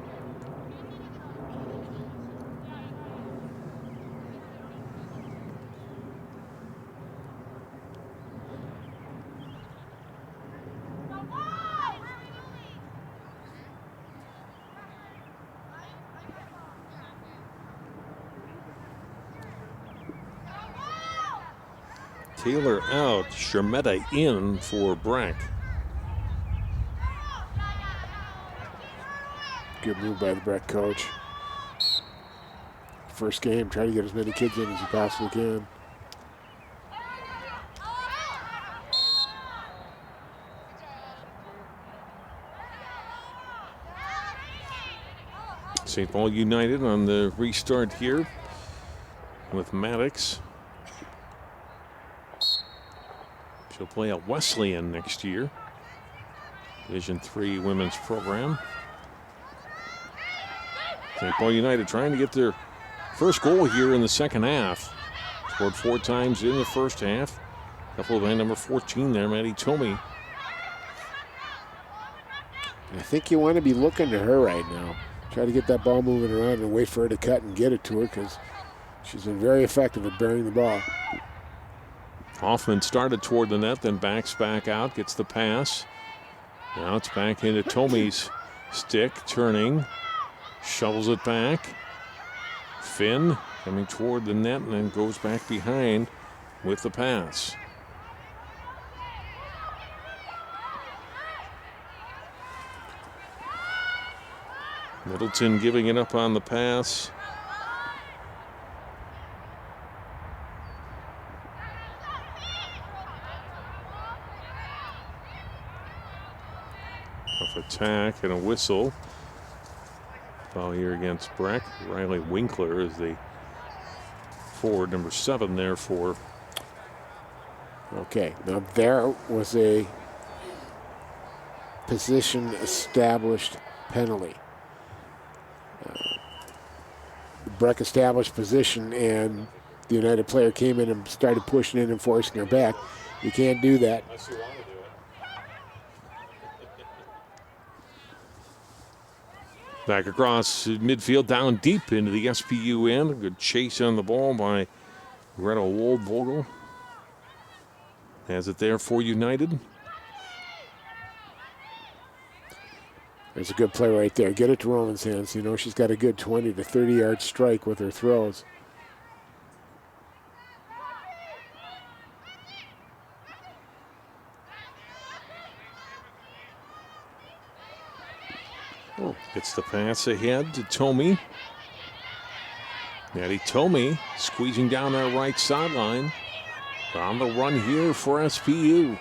Taylor out, Shermetta in for Breck. Good move by the Breck coach. First game, try to get as many kids in as you possibly can. St. Paul United on the restart here with Maddox. She'll play at Wesleyan next year. Division III women's program. St. Paul United trying to get their first goal here in the second half. Scored 4 times in the first half. A couple of number 14 there, Maddie Tomey. I think you want to be looking to her right now. Try to get that ball moving around and wait for her to cut and get it to her, because she's been very effective at burying the ball. Hoffman started toward the net, then backs back out, gets the pass. Now it's back into Tomey's stick, turning, shovels it back. Finn coming toward the net and then goes back behind with the pass. Middleton giving it up on the pass. Tough attack and a whistle. Foul here against Breck. Riley Winkler is the forward, number 7 there for. Okay, now there was a position established penalty. Breck established position and the United player came in and started pushing in and forcing her back. You can't do that. Back across midfield, down deep into the SPU end. A good chase on the ball by Greta Woldvogel. Has it there for United. There's a good play right there. Get it to Roman's hands. You know, she's got a good 20 to 30-yard strike with her throws. Gets the pass ahead to Tomey. Maddie Tomey squeezing down that right sideline. On the run here for SPU.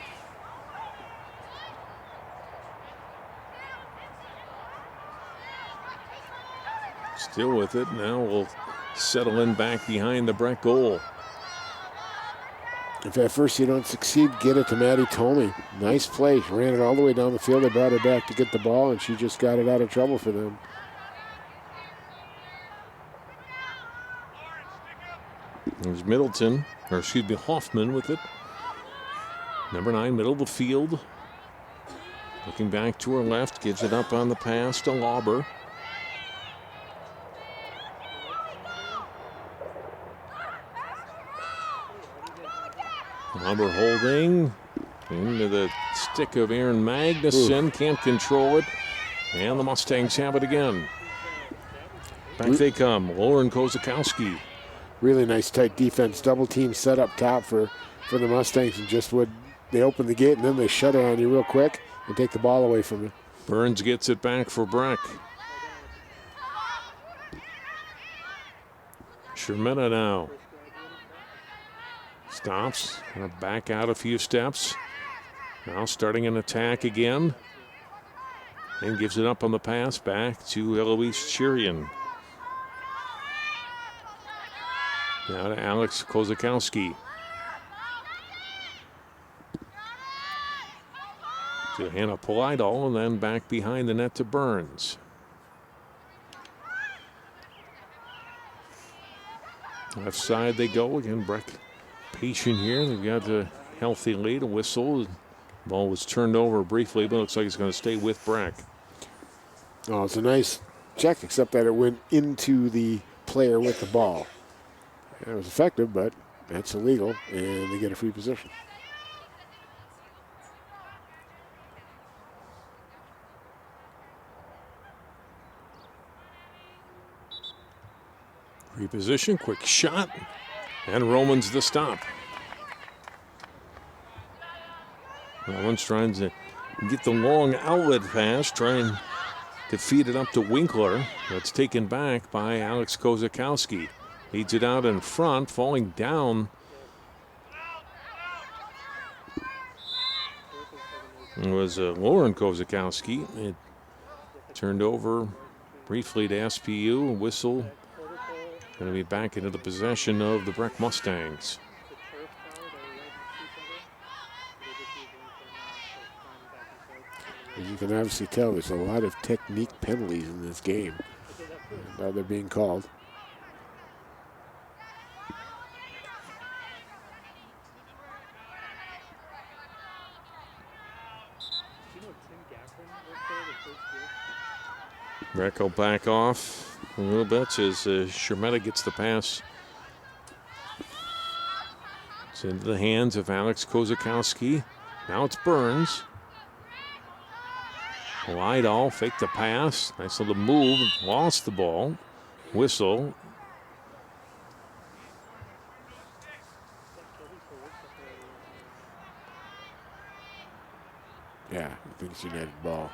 Still with it. Now we'll settle in back behind the Breck goal. If at first you don't succeed, get it to Maddie Tomey. Nice play. She ran it all the way down the field. They brought her back to get the ball, and she just got it out of trouble for them. There's Middleton, or excuse me, Hoffman with it. Number 9, middle of the field. Looking back to her left, gives it up on the pass to Lauber. Lauber holding into the stick of Aaron Magnuson. Can't control it. And the Mustangs have it again. Back they come. Lauren Kozakowski. Really nice tight defense. Double team set up top for the Mustangs, and just they open the gate and then they shut it on you real quick and take the ball away from you. Burns gets it back for Breck. Shermetta now. Stops, gonna back out a few steps. Now starting an attack again. And gives it up on the pass back to Eloise Chirian. Now to Alex Kozakowski. To Hannah Polidal, and then back behind the net to Burns. Left side they go again. Breck patient here. They've got a healthy lead. A whistle. The ball was turned over briefly, but it looks like it's going to stay with Breck. Oh, it's a nice check, except that it went into the player with the ball. It was effective, but that's illegal, and they get a free position. Free position, quick shot, and Romans the stop. Romans trying to get the long outlet pass, trying to feed it up to Winkler. That's taken back by Alex Kozakowski. Leads it out in front, falling down. It was Lauren Kozakowski. It turned over briefly to SPU. A whistle. Going to be back into the possession of the Breck Mustangs. As you can obviously tell, there's a lot of technique penalties in this game. Now they're being called. Breck will back off a little bit as Shermetta gets the pass. It's into the hands of Alex Kozakowski. Now it's Burns. Lydall faked the pass. Nice little move. Lost the ball. Whistle. Yeah, I think it's United ball.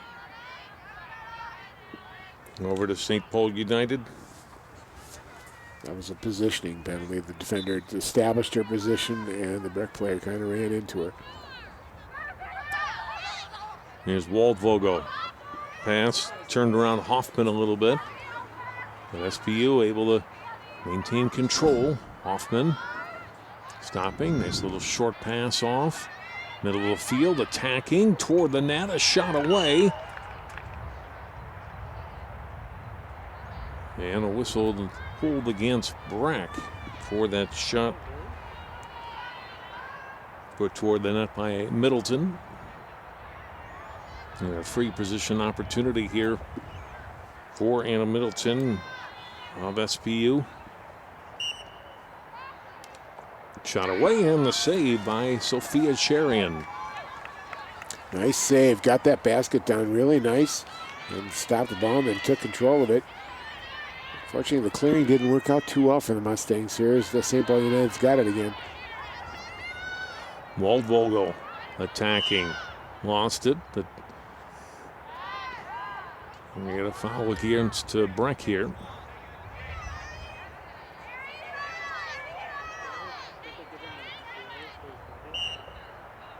Over to St. Paul United. That was a positioning penalty. The defender established her position, and the Breck player kind of ran into her. Here's Waldvogel. Pass turned around Hoffman a little bit. But SPU able to maintain control. Hoffman stopping. Nice little short pass off. Middle of the field, attacking toward the net. A shot away. And a whistle pulled against Breck for that shot put toward the net by Middleton. And a free position opportunity here for Anna Middleton of SPU. Shot away and the save by Sophia Sherian. Nice save. Got that basket down really nice and stopped the ball and then took control of it. Fortunately, the clearing didn't work out too well for the Mustangs here as the St. Paul United's got it again. Waldvogel attacking. Lost it, but We get a foul against Breck here.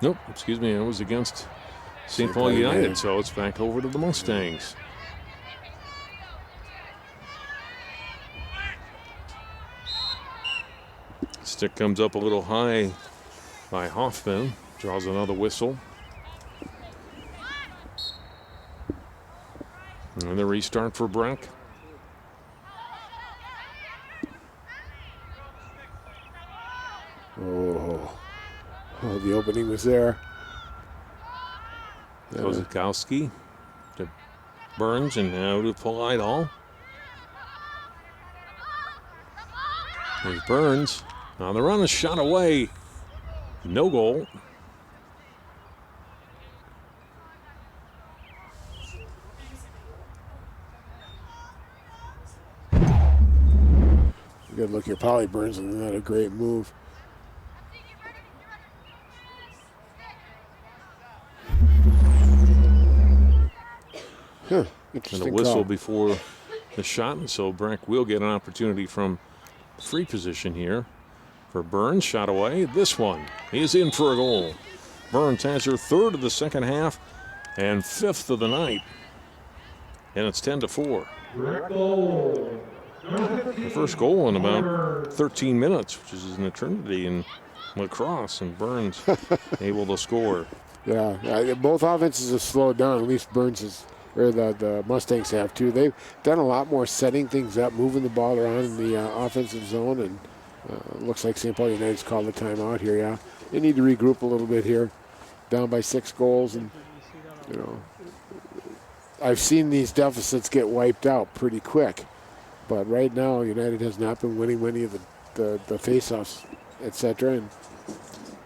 Nope, excuse me, it was against St. Paul United, so it's back over to the Mustangs. Stick comes up a little high by Hoffman, draws another whistle. And the restart for Breck. Oh, the opening was there. Kozakowski to Burns and now to Polidal. There's Burns on the run, a shot away. No goal. Good look here. Polly Burns and that a great move. And a whistle before the shot, and so Breck will get an opportunity from free position here for Burns. Shot away. This one is in for a goal. Burns has her third of the second half and fifth of the night. And it's 10-4. The first goal in about 13 minutes, which is an eternity in lacrosse, and Burns able to score. Yeah, both offenses have slowed down. At least Burns is, or the Mustangs have too. They've done a lot more setting things up, moving the ball around in the offensive zone, and looks like St. Paul United's called the timeout here. Yeah, they need to regroup a little bit here. Down by 6 goals, and you know, I've seen these deficits get wiped out pretty quick. But right now, United has not been winning many of the face-offs, etc. And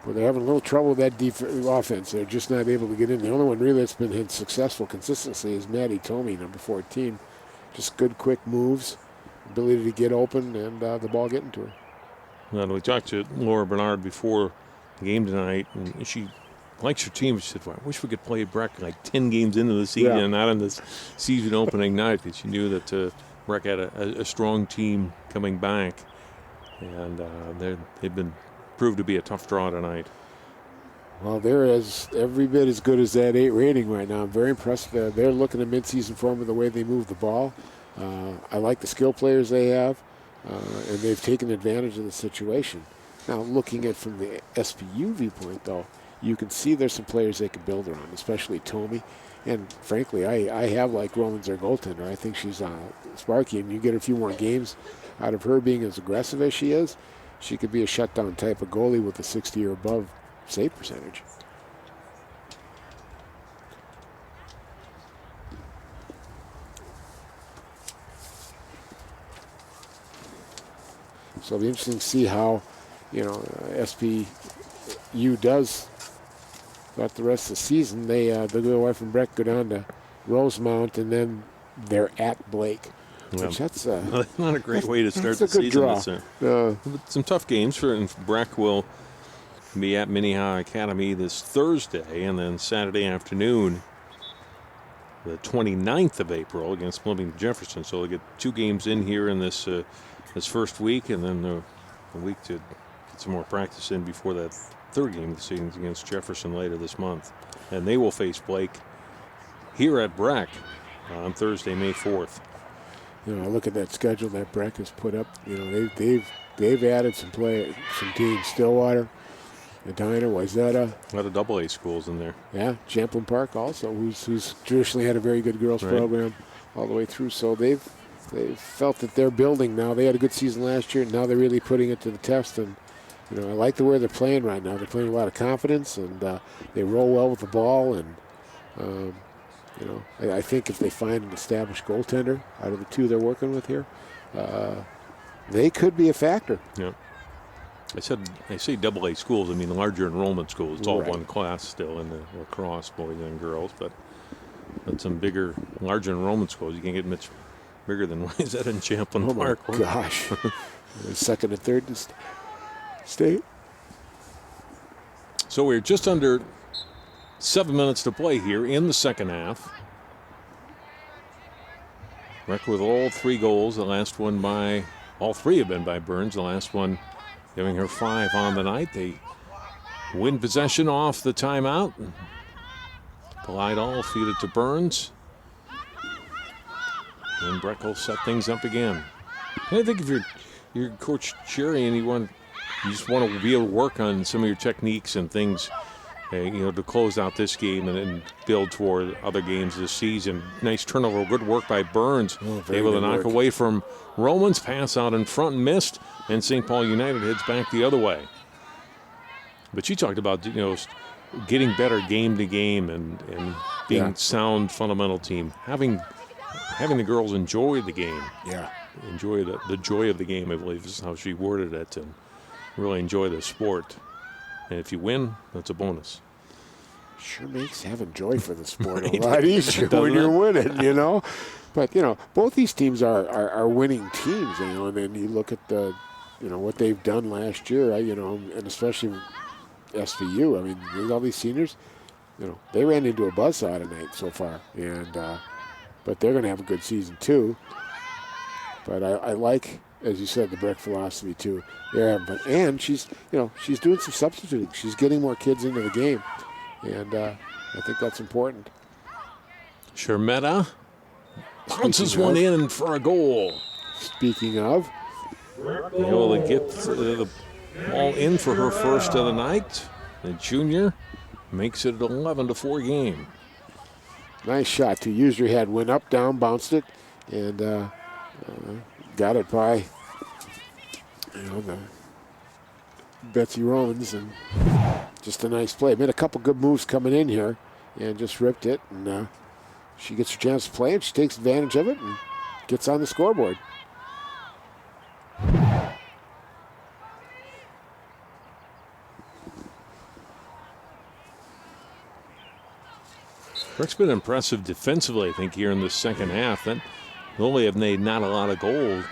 well, they're having a little trouble with that offense. They're just not able to get in. The only one really that's been successful consistently is Maddie Tomey, number 14. Just good, quick moves, ability to get open, and the ball getting to her. Well, we talked to Laura Bernard before the game tonight, and she likes her team. She said, well, I wish we could play Breck like 10 games into the season and not on this season opening night, because she knew that Breck had a strong team coming back, and they've been proved to be a tough draw tonight. Well, they're every bit as good as that 8 rating right now. I'm very impressed. They're looking at midseason form with the way they move the ball. I like the skill players they have, and they've taken advantage of the situation. Now, looking at from the SPU viewpoint, though, you can see there's some players they can build around, especially Tomey. And frankly, I have liked Romans, their goaltender. I think she's sparky, and you get a few more games out of her being as aggressive as she is. She could be a shutdown type of goalie with a 60 or above save percentage. So it'll be interesting to see how, SPU does throughout the rest of the season. They'll go away from Breck, go down to Rosemount, and then they're at Blake. Which that's not a great way to start the season. Some tough games for Breck. Will be at Minnehaha Academy this Thursday, and then Saturday afternoon, the 29th of April, against Plymouth and Jefferson. So they'll get 2 games in here in this first week, and then a week to get some more practice in before that third game of the season against Jefferson later this month. And they will face Blake here at Breck on Thursday, May 4th. Look at that schedule that Breck has put up. They've added some teams. Stillwater, Edina, Wayzata. A lot of AA schools in there. Yeah, Champlain Park also, who's traditionally had a very good girls program all the way through. So they've felt that they're building now. They had a good season last year, and now they're really putting it to the test. And I like the way they're playing right now. They're playing with a lot of confidence, and they roll well with the ball. And I think if they find an established goaltender out of the 2 they're working with here, they could be a factor. Yeah. I say AA schools. I mean larger enrollment schools. It's all one class still in the lacrosse, boys and girls, but some larger enrollment schools. You can't get much bigger than Wayzata and Champlain Park. Oh my gosh. Second and third state. So we're just under 7 minutes to play here in the second half. Breck with all 3 goals. The last one all 3 have been by Burns. The last one giving her 5 on the night. They win possession off the timeout. Polydall feed it to Burns. And Breck will set things up again. I think if you're Coach Cherry and you just want to be able to work on some of your techniques and things, to close out this game and then build toward other games this season. Nice turnover, good work by Burns. Able to knock away from Romans, pass out in front and missed, and St. Paul United heads back the other way. But she talked about getting better game to game and being sound fundamental team, having the girls enjoy the game. Yeah. Enjoy the joy of the game, I believe is how she worded it, and really enjoy the sport. And if you win, that's a bonus. Sure makes having joy for the sport a lot easier when you're winning, But, both these teams are winning teams, and then you look at what they've done last year, and especially SVU. I mean, with all these seniors, they ran into a buzzsaw tonight so far, and but they're going to have a good season too. But I like, as you said, the Breck philosophy too. And she's doing some substituting. She's getting more kids into the game, and I think that's important. Shermetta bounces one in for a goal. Speaking of, able to get the ball in for her first of the night. The junior makes it an 11-4 game. Nice shot too. Used her head, went up, down, bounced it, and got it by the Betsy Romans, and just a nice play. Made a couple good moves coming in here, and just ripped it. And she gets her chance to play, and she takes advantage of it and gets on the scoreboard. Breck's been impressive defensively, I think, here in the second half. Then only have made not a lot of goals.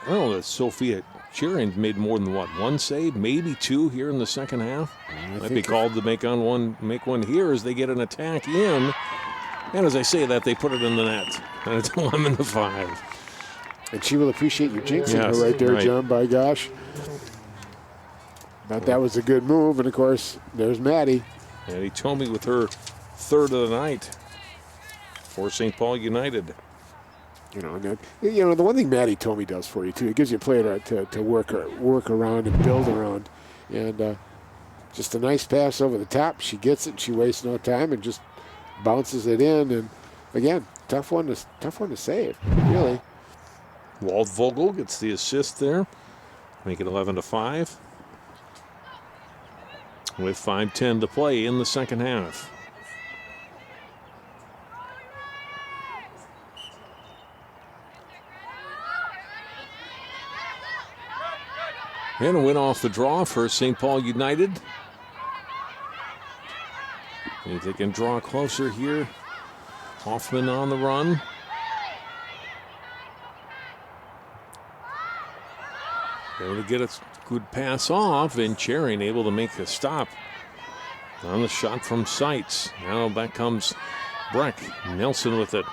I don't know that Sophia Cheering made more than one save, maybe 2 here in the second half. Might be called to make one here as they get an attack in. And as I say that, they put it in the net. And it's 11-5. And she will appreciate you jinxing her right there, John, by gosh. But that was a good move, and of course, there's Maddie. Maddie Tomey with her 3rd of the night for St. Paul United. The one thing Maddie Tomey does for you too, it gives you a player to work around and build around, and just a nice pass over the top. She gets it, she wastes no time, and just bounces it in. And again, tough one to save, really. Walt Vogel gets the assist there, make it 11-5. With 5:10 to play in the second half. And a win off the draw for St. Paul United. If they can draw closer here. Hoffman on the run. Able to get a good pass off, and Charing able to make the stop on the shot from Seitz. Now back comes Breck. Nelson with it.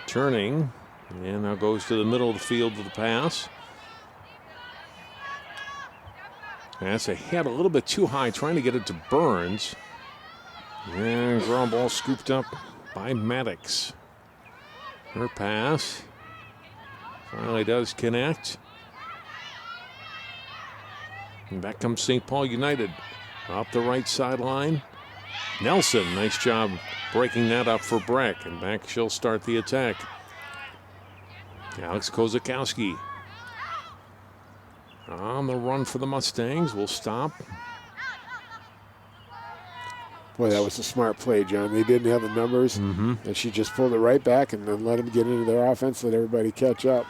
Turning, and now goes to the middle of the field with the pass. That's a head a little bit too high, trying to get it to Burns. And ground ball scooped up by Maddox. Her pass finally does connect. And back comes St. Paul United. Up the right sideline. Nelson, nice job breaking that up for Breck. And back she'll start the attack. Alex Kozakowski on the run for the Mustangs. Will stop. Boy, that was a smart play, John. They didn't have the numbers, and she just pulled it right back and then let them get into their offense, let everybody catch up.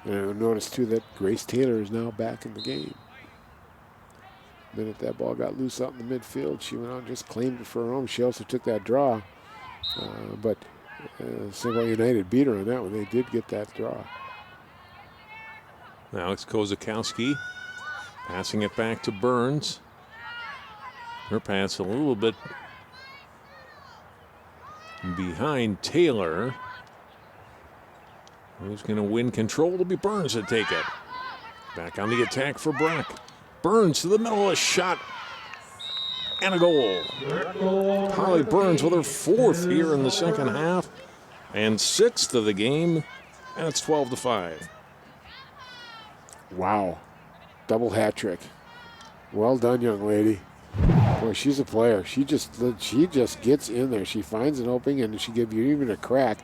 And notice, too, that Grace Taylor is now back in the game. The minute that ball got loose out in the midfield, she went out and just claimed it for her own. She also took that draw, but St. Paul United beat her on that one. They did get that draw. Alex Kozakowski passing it back to Burns. Her pass a little bit behind Taylor. Who's going to win control? It'll be Burns to take it. Back on the attack for Breck. Burns to the middle, a shot and a goal. Holly Burns with her 4th here in the second half and 6th of the game, and it's 12-5. Wow. Double hat trick. Well done, young lady. Boy, she's a player. She just gets in there. She finds an opening, and she gives you even a crack.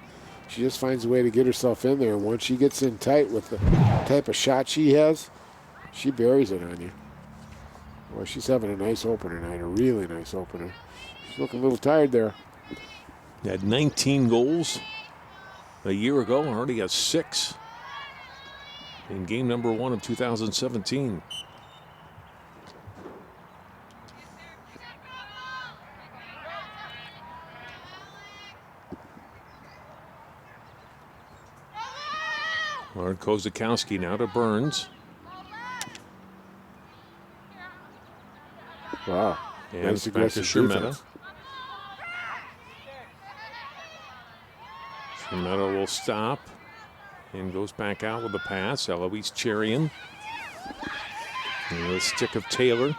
She just finds a way to get herself in there. And once she gets in tight with the type of shot she has, she buries it on you. Boy, she's having a nice opener tonight, a really nice opener. She's looking a little tired there. Had 19 goals a year ago, already has 6 in game number 1 of 2017. Lord Kozakowski now to Burns. Wow. And nice back to aggressive Shermetta. defense. Shermetta will stop and goes back out with the pass. Eloise Cherian. And the stick of Taylor.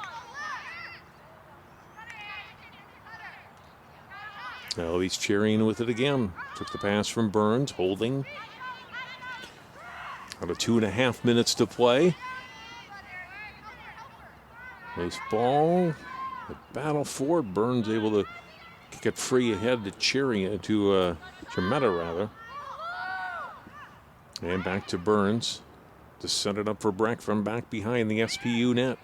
Eloise Cherian with it again. Took the pass from Burns, holding. Out of 2.5 minutes to play. Nice ball. The battle for it. Burns able to kick it free ahead to Shermetta rather. And back to Burns to set it up for Breck from back behind the SPU net.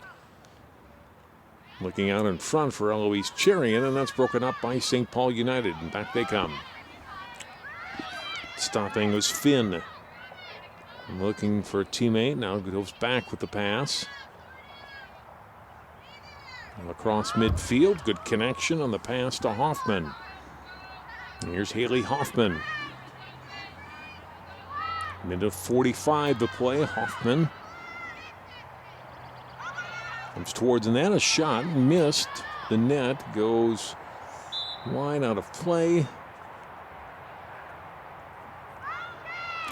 Looking out in front for Eloise Cherian, and that's broken up by St. Paul United. And back they come. Stopping was Finn. Looking for a teammate. Now goes back with the pass. Across midfield. Good connection on the pass to Hoffman. And here's Haley Hoffman. Minute 45 to play. Hoffman comes towards the net. A shot missed. The net goes wide out of play.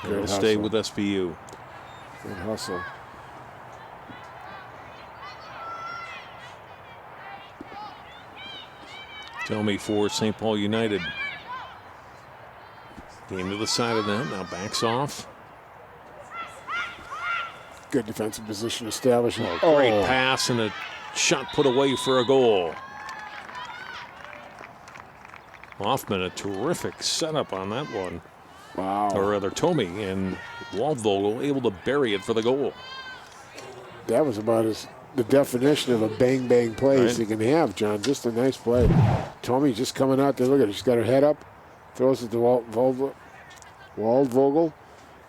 It'll stay with SPU. Good hustle. Tell me for St. Paul United. Game to the side of that. Now backs off. Good defensive position established. Great pass and a shot put away for a goal. Hoffman, a terrific setup on that one. Wow. Or rather, Tomey and Waldvogel able to bury it for the goal. That was about the definition of a bang-bang play as you can have, John. Just a nice play. Tomey just coming out there. Look at her. She's got her head up. Throws it to Waldvogel.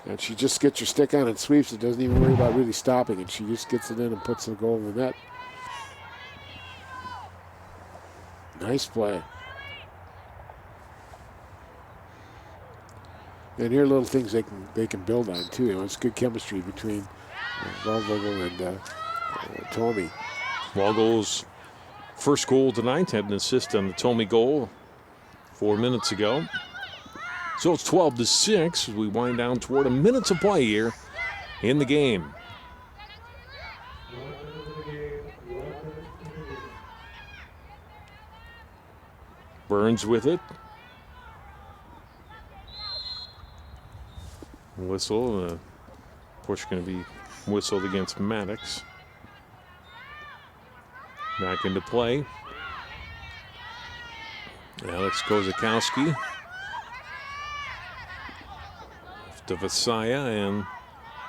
And she just gets her stick on and sweeps it. Doesn't even worry about really stopping it. She just gets it in and puts the goal in the net. Nice play. And here are little things they can build on too. You know, it's good chemistry between Waldvogel and Tomey. Walgel's first goal tonight had an assist on the Tomey goal 4 minutes ago. So it's 12-6 as we wind down toward a minute to play here in the game. Burns with it. Whistle. Push going to be whistled against Maddox. Back into play. Alex Kozakowski. To Vasaya, and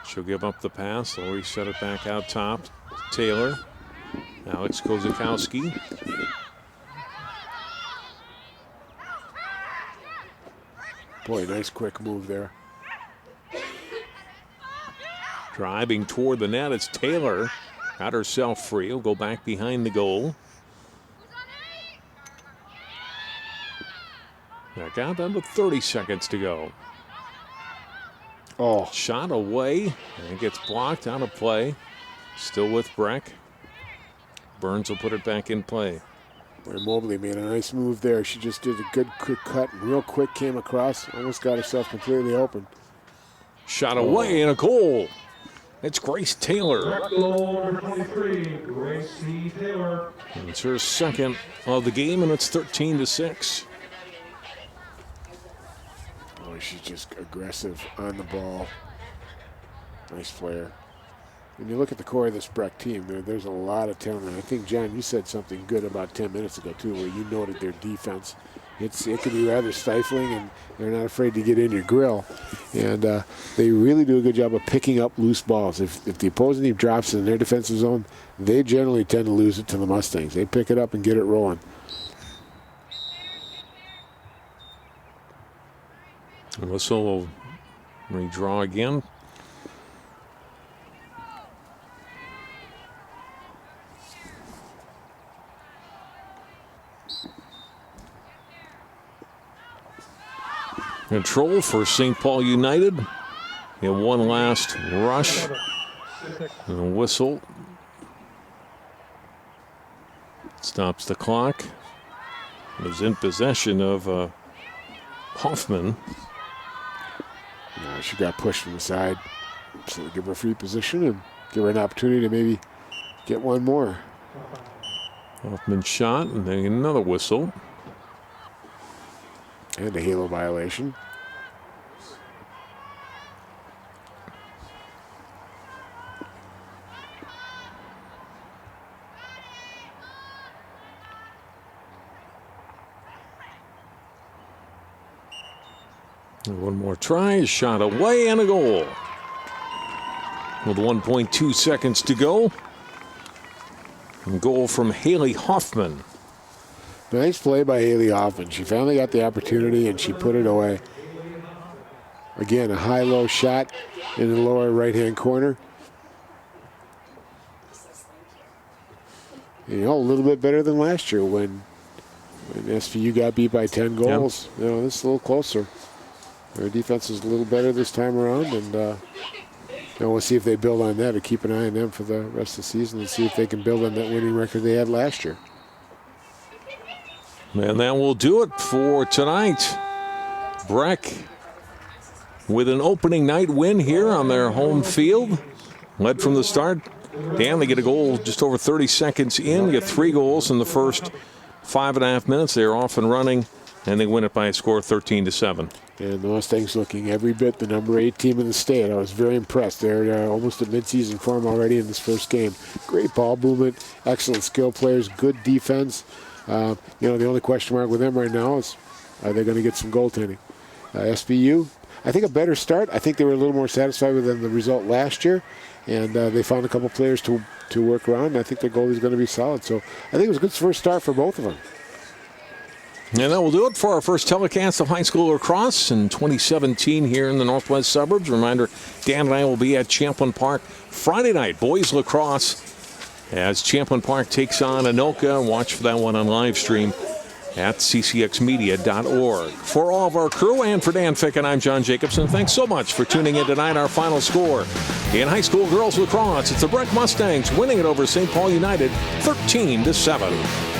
she'll give up the pass. They'll reset it back out top. Taylor. Alex Kozakowski. Boy, nice quick move there. Driving toward the net, it's Taylor. Got herself free. Will go back behind the goal. Back out down to 30 seconds to go. Oh. Shot away, and it gets blocked out of play. Still with Breck. Burns will put it back in play. Boy, Mobley made a nice move there. She just did a good quick cut and real quick came across. Almost got herself completely open. Shot away and a goal. It's Grace Taylor. Number 23, Grace C. Taylor. It's her second of the game, and it's 13-6. Boy, she's just aggressive on the ball. Nice player. When you look at the core of this Breck team, there's a lot of talent. I think, John, you said something good about 10 minutes ago, too, where you noted their defense. It can be rather stifling, and they're not afraid to get in your grill. And they really do a good job of picking up loose balls. If the opposing team drops in their defensive zone, they generally tend to lose it to the Mustangs. They pick it up and get it rolling. Whistle will redraw again. Control for St. Paul United. And one last rush. And a whistle. Stops the clock. It was in possession of Hoffman. She got pushed from the side. So give her a free position and give her an opportunity to maybe get one more. Hoffman shot and then another whistle. And a halo violation. And one more try, shot away and a goal. With 1.2 seconds to go. And goal from Haley Hoffman. Nice play by Haley Hoffman. She finally got the opportunity and she put it away. Again, a high-low shot in the lower right-hand corner. You know, a little bit better than last year when SVU got beat by 10 goals. Yep. You know, this is a little closer. Their defense is a little better this time around, and we'll see if they build on that, or keep an eye on them for the rest of the season and see if they can build on that winning record they had last year. And that will do it for tonight. Breck with an opening night win here on their home field. Led from the start. Dan, they get a goal just over 30 seconds in. Get 3 goals in the first 5.5 minutes. They're off and running, and they win it by a score of 13-7. And the Mustangs looking every bit the number 8 team in the state. I was very impressed. They're almost at midseason form already in this first game. Great ball movement, excellent skill players, good defense. The only question mark with them right now is, are they going to get some goaltending? SVU, I think a better start. I think they were a little more satisfied with the result last year, and they found a couple players to work around, and I think their goalie is going to be solid. So I think it was a good first start for both of them. And that will do it for our first telecast of high school lacrosse in 2017 here in the Northwest Suburbs. Reminder, Dan and I will be at Champlin Park Friday night, boys lacrosse, as Champlin Park takes on Anoka. Watch for that one on live stream at ccxmedia.org. For all of our crew and for Dan Fick and I'm John Jacobson, thanks so much for tuning in tonight. Our final score in high school girls lacrosse, it's the Breck Mustangs winning it over St. Paul United 13-7.